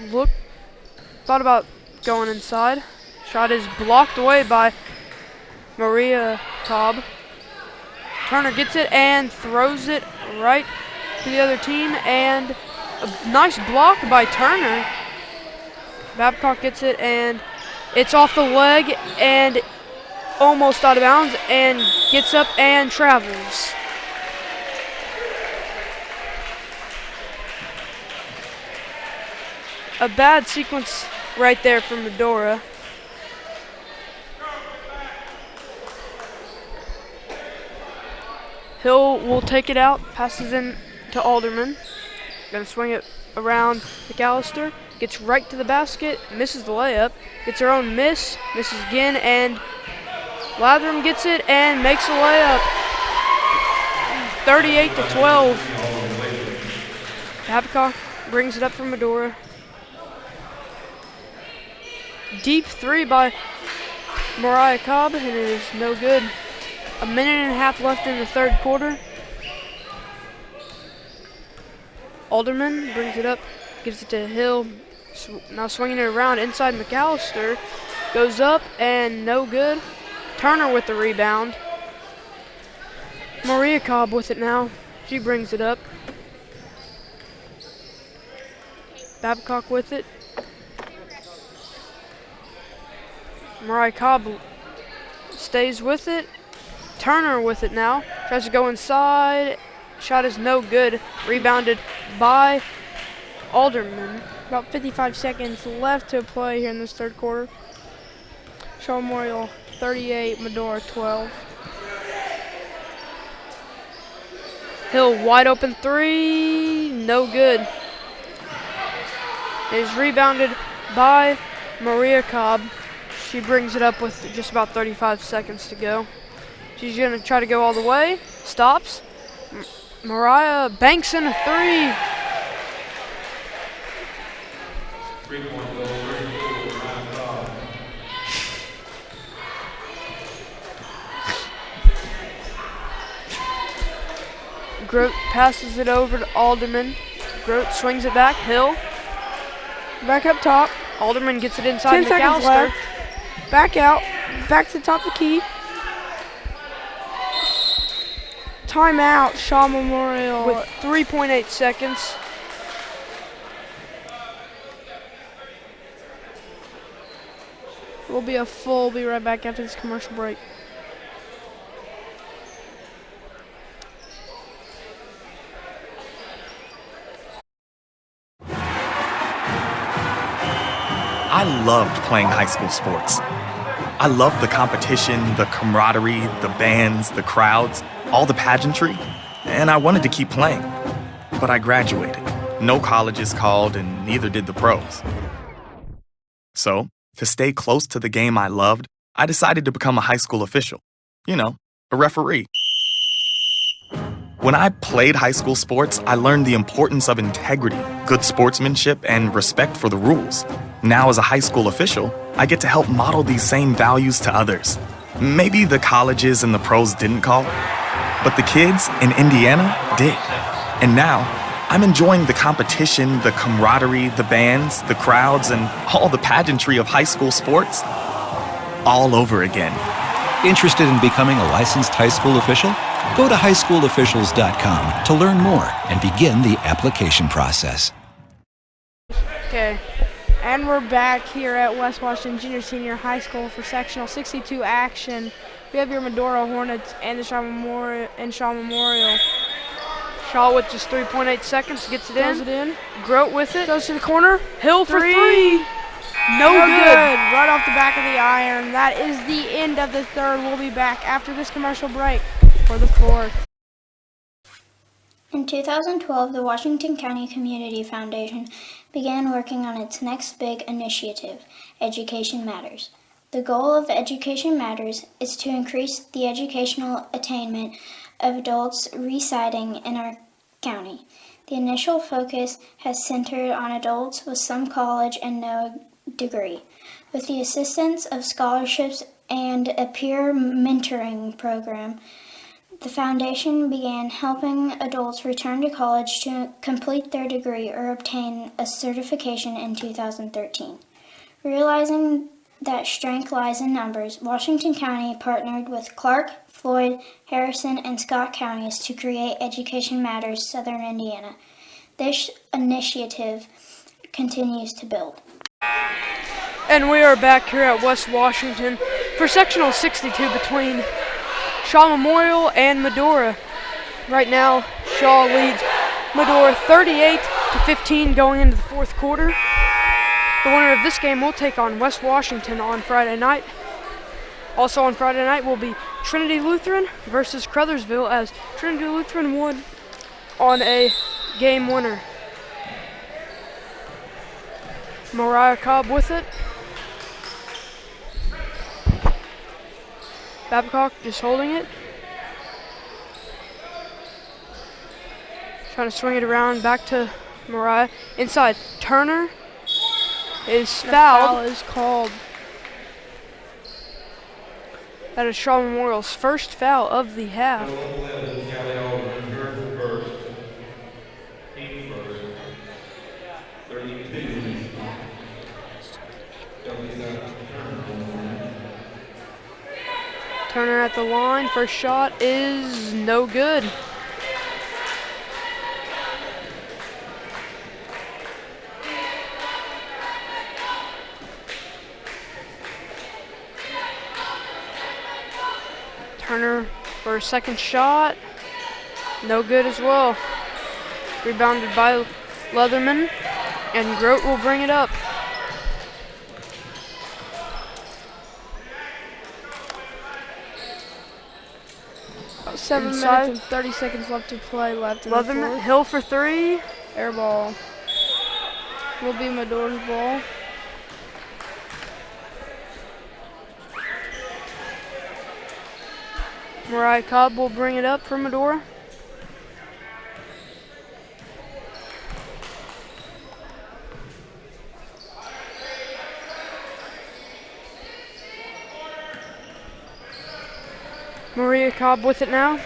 thought about going inside. Shot is blocked away by Maria Cobb. Turner gets it and throws it right to the other team, and a nice block by Turner. Babcock gets it and it's off the leg and almost out of bounds, and gets up and travels. A bad sequence right there from Medora. Hill will take it out, passes in to Alderman. Gonna swing it around McAllister. Gets right to the basket, misses the layup. Gets her own miss, misses again, and Latham gets it and makes a layup. 38-12. Babcock brings it up from Medora. Deep three by Mariah Cobb, and it is no good. A minute and a half left in the third quarter. Alderman brings it up, gives it to Hill. Now swinging it around inside McAllister. Goes up and no good. Turner with the rebound. Maria Cobb with it now. She brings it up. Babcock with it. Mariah Cobb stays with it. Turner with it now. Tries to go inside. Shot is no good. Rebounded by Alderman. About 55 seconds left to play here in this third quarter. Shawe Memorial 38, Medora 12. Hill wide open three, no good. It is rebounded by Maria Cobb. She brings it up with just about 35 seconds to go. She's gonna try to go all the way, stops. Mariah banks in a three. 3-point goal, Ryan Cobb. Grote passes it over to Alderman. Grote swings it back. Hill Back up top. Alderman gets it inside 10 seconds McAllister. left. Back out. Back to the top of the key. Timeout, Shawe Memorial. With 3.8 seconds. We'll be right back after this commercial break. I loved playing high school sports. I loved the competition, the camaraderie, the bands, the crowds, all the pageantry, and I wanted to keep playing. But I graduated. No colleges called, and neither did the pros. So, to stay close to the game I loved, I decided to become a high school official. You know, a referee. When I played high school sports, I learned the importance of integrity, good sportsmanship, and respect for the rules. Now, as a high school official, I get to help model these same values to others. Maybe the colleges and the pros didn't call, but the kids in Indiana did. And now, I'm enjoying the competition, the camaraderie, the bands, the crowds, and all the pageantry of high school sports all over again. Interested in becoming a licensed high school official? Go to highschoolofficials.com to learn more and begin the application process. Okay, and we're back here at West Washington Junior Senior High School for Sectional 62 action. We have your Medora Hornets and the Shawe Memorial. Shawe with just 3.8 seconds gets it Throws it in. Grote with it. Goes to the corner. Hill for three. No good. Right off the back of the iron. That is the end of the third. We'll be back after this commercial break for the fourth. In 2012, the Washington County Community Foundation began working on its next big initiative, Education Matters. The goal of Education Matters is to increase the educational attainment of adults residing in our county. The initial focus has centered on adults with some college and no degree. With the assistance of scholarships and a peer mentoring program, the foundation began helping adults return to college to complete their degree or obtain a certification in 2013. Realizing that strength lies in numbers, Washington County partnered with Clark, Floyd, Harrison, and Scott counties to create Education Matters Southern Indiana. This initiative continues to build. And we are back here at West Washington for Sectional 62 between Shawe Memorial and Medora. Right now, Shawe leads Medora 38-15 going into the fourth quarter. The winner of this game will take on West Washington on Friday night. Also on Friday night will be Trinity Lutheran versus Crothersville, as Trinity Lutheran won on a game winner. Mariah Cobb with it. Babcock just holding it. Trying to swing it around back to Mariah. Inside, Turner is fouled. Foul is called. That is Shawe Memorial's first foul of the half. Turner at the line, first shot is no good. Turner for a second shot, no good as well. Rebounded by Leatherman, and Grote will bring it up. About 7 minutes and 30 seconds left to play left in the Leatherman, fourth. Hill for three. Air ball. Will be Medora's ball. Mariah Cobb will bring it up for Medora. Maria Cobb with it now.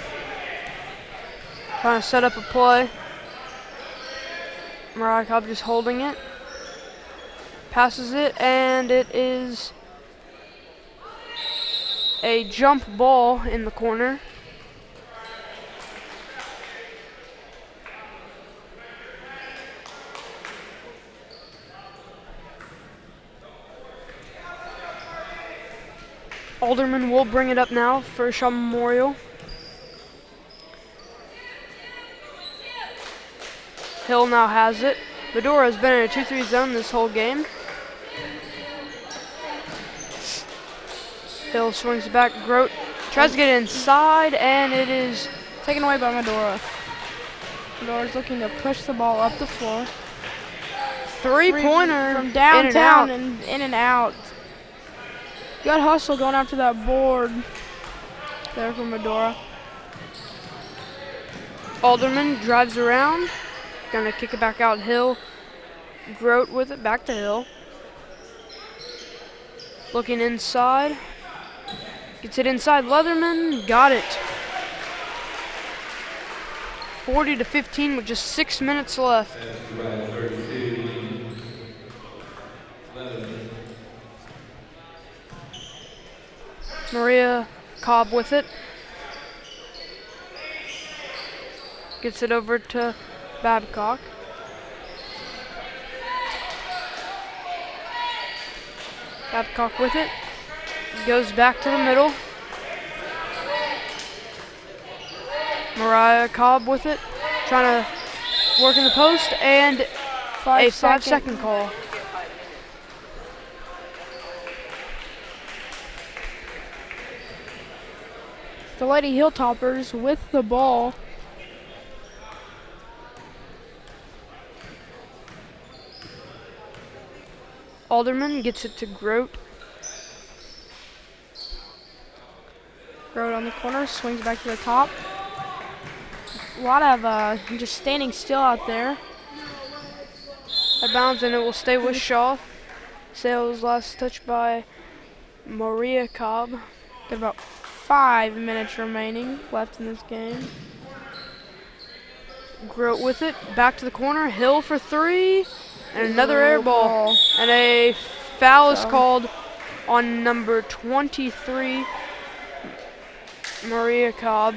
Trying to set up a play. Mariah Cobb just holding it. Passes it, and it is a jump ball in the corner. Alderman will bring it up now for Shawe Memorial. Hill now has it. Medora has been in a 2-3 zone this whole game. Hill swings back. Grote tries to get inside, and it is taken away by Medora. Medora's looking to push the ball up the floor. Three-pointer from downtown and in and out. Good hustle going after that board there from Medora. Alderman drives around. Gonna kick it back out. Hill. Grote with it. Back to Hill. Looking inside. Gets it inside. Leatherman got it. 40-15 with just 6 minutes left. Maria Cobb with it. Gets it over to Babcock. Babcock with it. Goes back to the middle. Mariah Cobb with it. Trying to work in the post, and a 5-second call. The Lady Hilltoppers with the ball. Alderman gets it to Grote. Grote on the corner, swings back to the top. A lot of just standing still out there. Out of bounds, and it will stay with Shawe. Sales last touch by Maria Cobb. Got about 5 minutes remaining left in this game. Grote with it, back to the corner, Hill for 3, and another air ball. And a foul is called on number 23, Maria Cobb.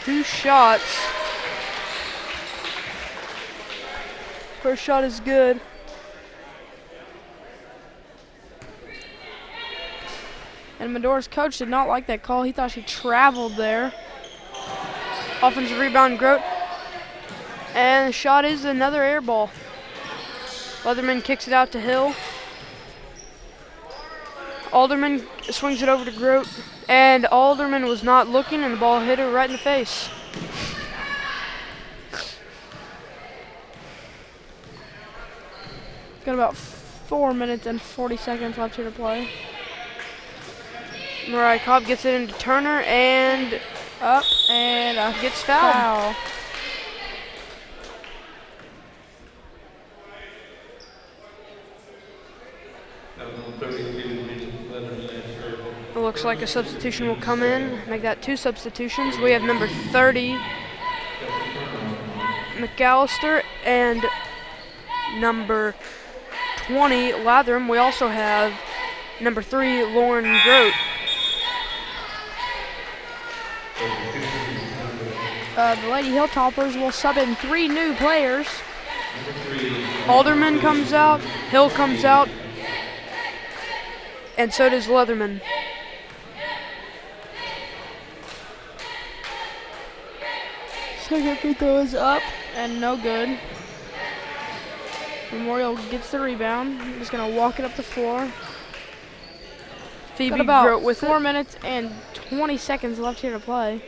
Two shots. First shot is good. And Medora's coach did not like that call. He thought she traveled there. Offensive rebound, Grote. And the shot is another air ball. Leatherman kicks it out to Hill. Alderman swings it over to Grote. And Alderman was not looking, and the ball hit her right in the face. Got about 4 minutes and 40 seconds left here to play. Mariah Cobb gets it into Turner and up and gets fouled. Foul. It looks like a substitution will come in, make that 2 substitutions. We have number 30, McAllister, and number 20, Latham. We also have number 3, Lauren Grote. The Lady Hilltoppers will sub in 3 new players. Alderman comes out, Hill comes out, and so does Leatherman. Second free throw is up and no good. Memorial gets the rebound. Just gonna walk it up the floor. Phoebe Got about Grote with 4 minutes and 20 seconds left here to play.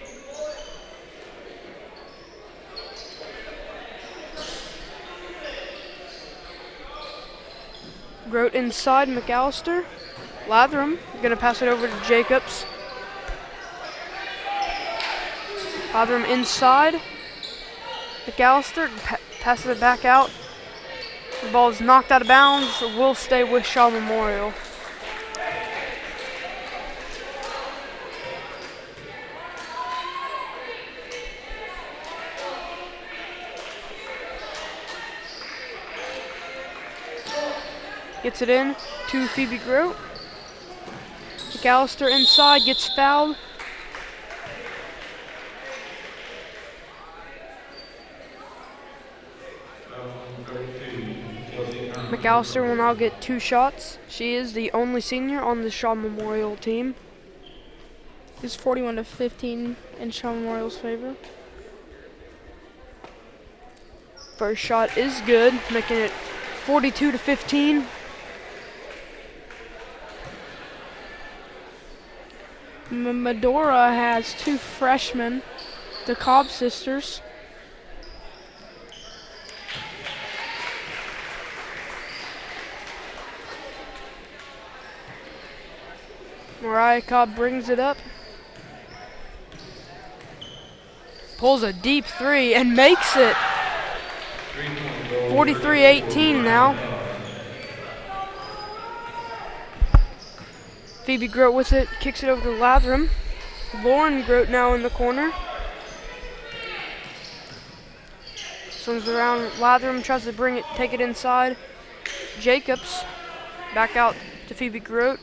Grote inside, McAllister. Latham gonna pass it over to Jacobs. Latham inside. McAllister passes it back out. The ball is knocked out of bounds. Will stay with Shawe Memorial. Gets it in to Phoebe Grote. McAllister inside, gets fouled. McAllister will now get 2 shots. She is the only senior on the Shawe Memorial team. It's 41-15 in Shawe Memorial's favor. First shot is good, making it 42-15. Medora has 2 freshmen, the Cobb sisters. Mariah Cobb brings it up. Pulls a deep 3 and makes it. 43-18 now. Phoebe Grote with it, kicks it over to Latham. Lauren Grote now in the corner. Swings around, Latham tries to bring it, take it inside. Jacobs, back out to Phoebe Grote.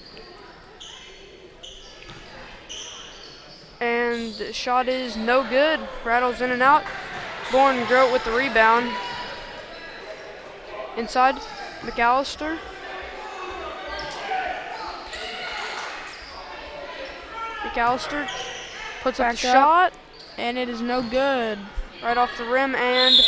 And the shot is no good. Rattles in and out. Lauren Grote with the rebound. Inside, McAllister. McAllister puts up the shot. And it is no good. Right off the rim and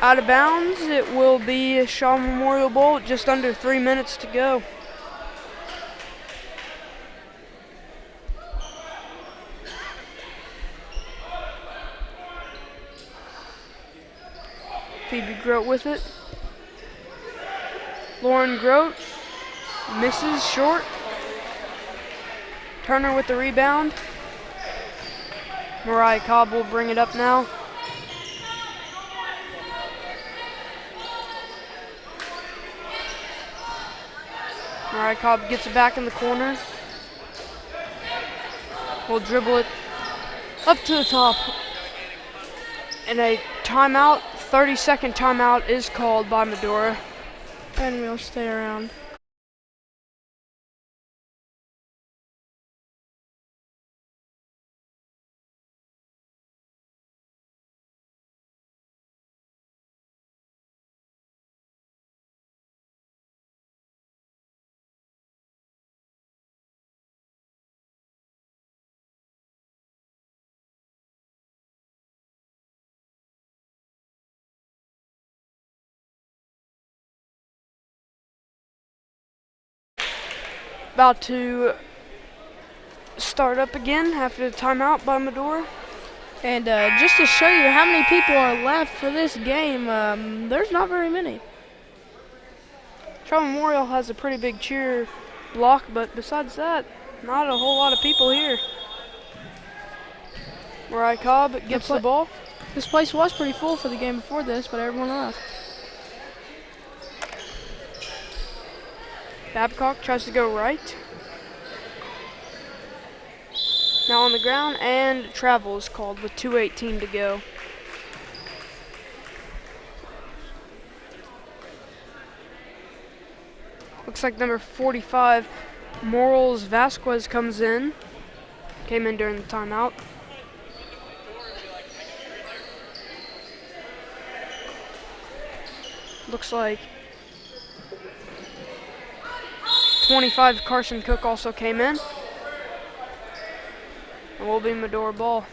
out of bounds. It will be Shawe Memorial Bowl, just under 3 minutes to go. Phoebe Grote with it. Lauren Grote misses short. Turner with the rebound. Mariah Cobb will bring it up now. Mariah Cobb gets it back in the corner. We'll dribble it up to the top. And a timeout, 30-second timeout is called by Medora. And we'll stay around. About to start up again after the timeout by Medora. And just to show you how many people are left for this game, there's not very many. Shawe Memorial has a pretty big cheer block, but besides that, not a whole lot of people here. Mariah Cobb gets the ball. This place was pretty full for the game before this, but everyone left. Babcock tries to go right. Now on the ground, and travel is called with 2:18 to go. Looks like number 45, Morals Vasquez comes in. Came in during the timeout. Looks like 25, Carson Cook also came in. And will be Medora ball.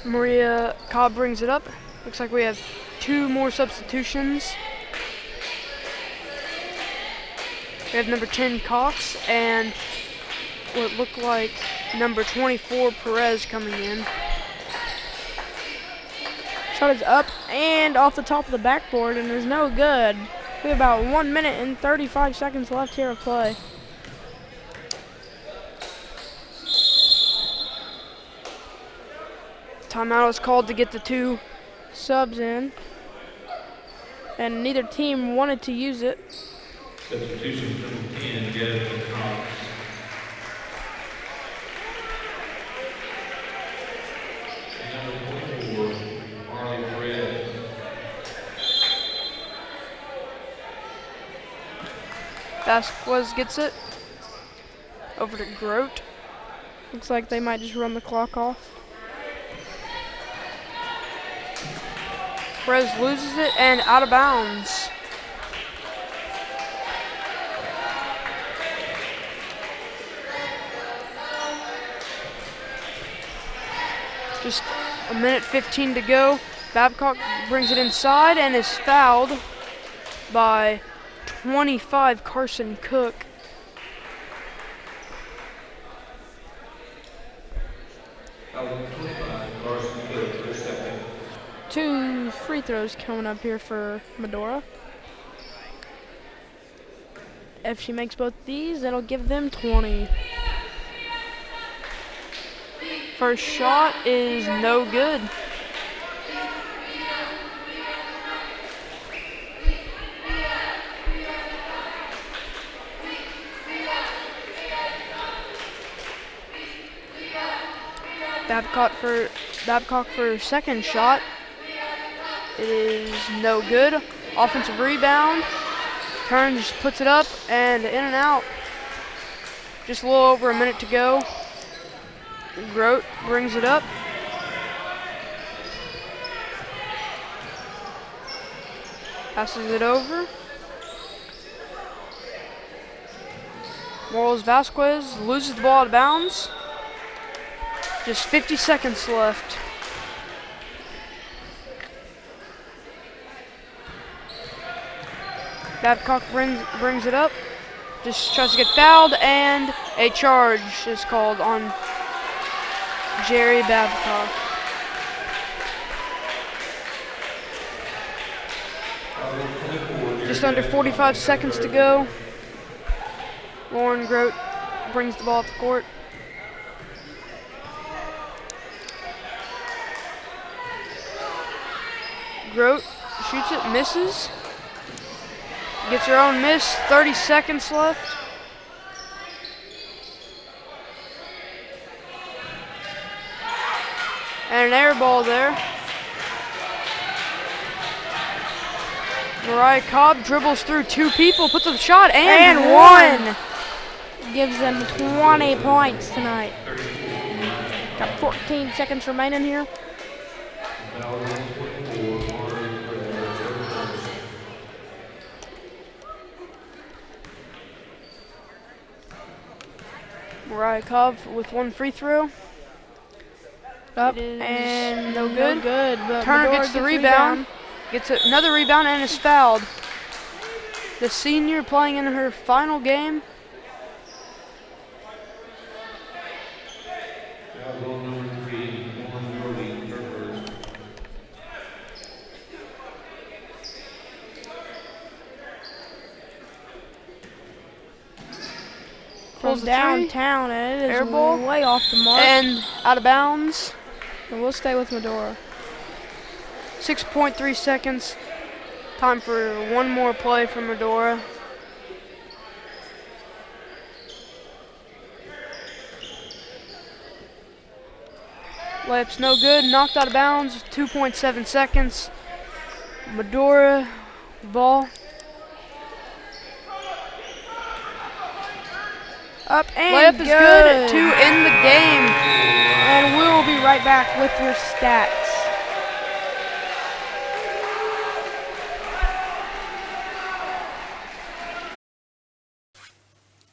Maria Cobb brings it up. Looks like we have 2 more substitutions. We have number 10, Cox, and what looked like number 24, Perez, coming in. Shot is up and off the top of the backboard and is no good. We have about 1 minute and 35 seconds left here of play. Timeout is called to get the 2 subs in, and neither team wanted to use it. Substitution number 10, Jasmine Cox. Vasquez gets it over to Grote. Looks like they might just run the clock off. Perez loses it and out of bounds. Just a minute 15 to go. Babcock brings it inside and is fouled by 25, Carson Cook. Carson Cook for second. 2 free throws coming up here for Medora. If she makes both these, that'll give them 20. First shot is no good. Babcock for second shot. It is no good. Offensive rebound. Turns, puts it up, and in and out. Just a little over a minute to go. Grote brings it up. Passes it over. Morals Vasquez loses the ball out of bounds. Just 50 seconds left. Babcock brings it up. Just tries to get fouled, and a charge is called on Jerry Babcock. Just under 45 seconds to go. Lauren Grote brings the ball up the court. Grote shoots it, misses. Gets her own miss, 30 seconds left. And an air ball there. Mariah Cobb dribbles through two people, puts up a shot, and one. Gives them 20 points tonight. Got 14 seconds remaining here. Mariah Cobb with one free throw. Up And no good. No good. But Turner Medora gets the rebound. Gets another rebound and is fouled. The senior playing in her final game. Foul number 3, Lauren Grote, her first. Pulls From the downtown, and it is Air ball. way off the mark. And out of bounds. And we'll stay with Medora. 6.3 seconds. Time for one more play from Medora. Layup's no good, knocked out of bounds, 2.7 seconds. Medora, ball. Up and Layup is good to end the game. And we'll be right back with your stats.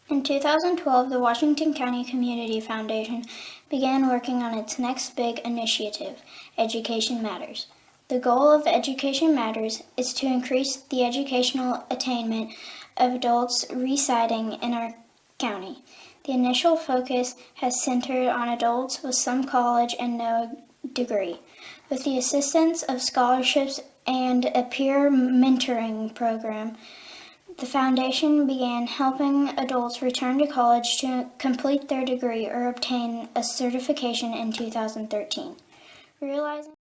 In 2012, the Washington County Community Foundation began working on its next big initiative, Education Matters. The goal of Education Matters is to increase the educational attainment of adults residing in our county. The initial focus has centered on adults with some college and no degree. With the assistance of scholarships and a peer mentoring program, the foundation began helping adults return to college to complete their degree or obtain a certification in 2013. Realizing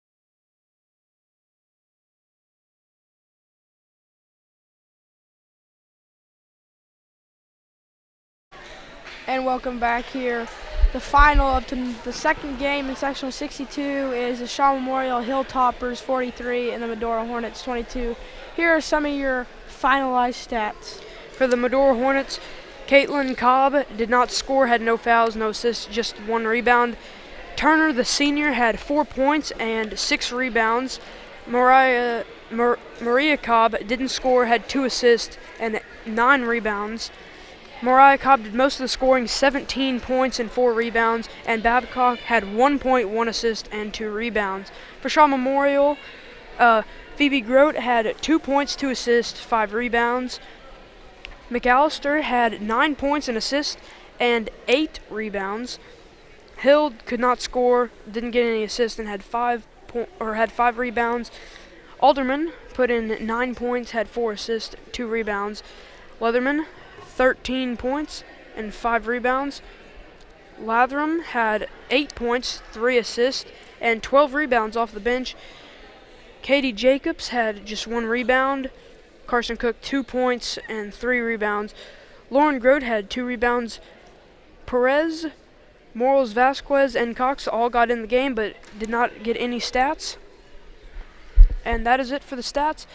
And welcome back here. The final of the second game in Sectional 62 is the Shawe Memorial Hilltoppers 43 and the Medora Hornets 22. Here are some of your finalized stats. For the Medora Hornets, Caitlin Cobb did not score, had no fouls, no assists, just one rebound. Turner, the senior, had 4 points and 6 rebounds. Maria Cobb didn't score, had 2 assists and 9 rebounds. Mariah Cobb did most of the scoring, 17 points and 4 rebounds, and Babcock had 1 point, 1 assist, and 2 rebounds. For Shawe Memorial, Phoebe Grote had 2 points, 2 assists, 5 rebounds. McAllister had 9 points and assists and 8 rebounds. Hill could not score, didn't get any assists, and had 5 rebounds. Alderman put in 9 points, had 4 assists, 2 rebounds. Leatherman, 13 points and 5 rebounds. Latham had 8 points, 3 assists, and 12 rebounds off the bench. Katie Jacobs had just 1 rebound. Carson Cook, 2 points and 3 rebounds. Lauren Grote had 2 rebounds. Perez, Morales Vasquez, and Cox all got in the game but did not get any stats. And that is it for the stats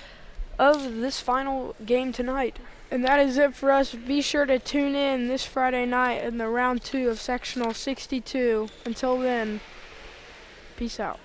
of this final game tonight. And that is it for us. Be sure to tune in this Friday night in the round 2 of Sectional 62. Until then, peace out.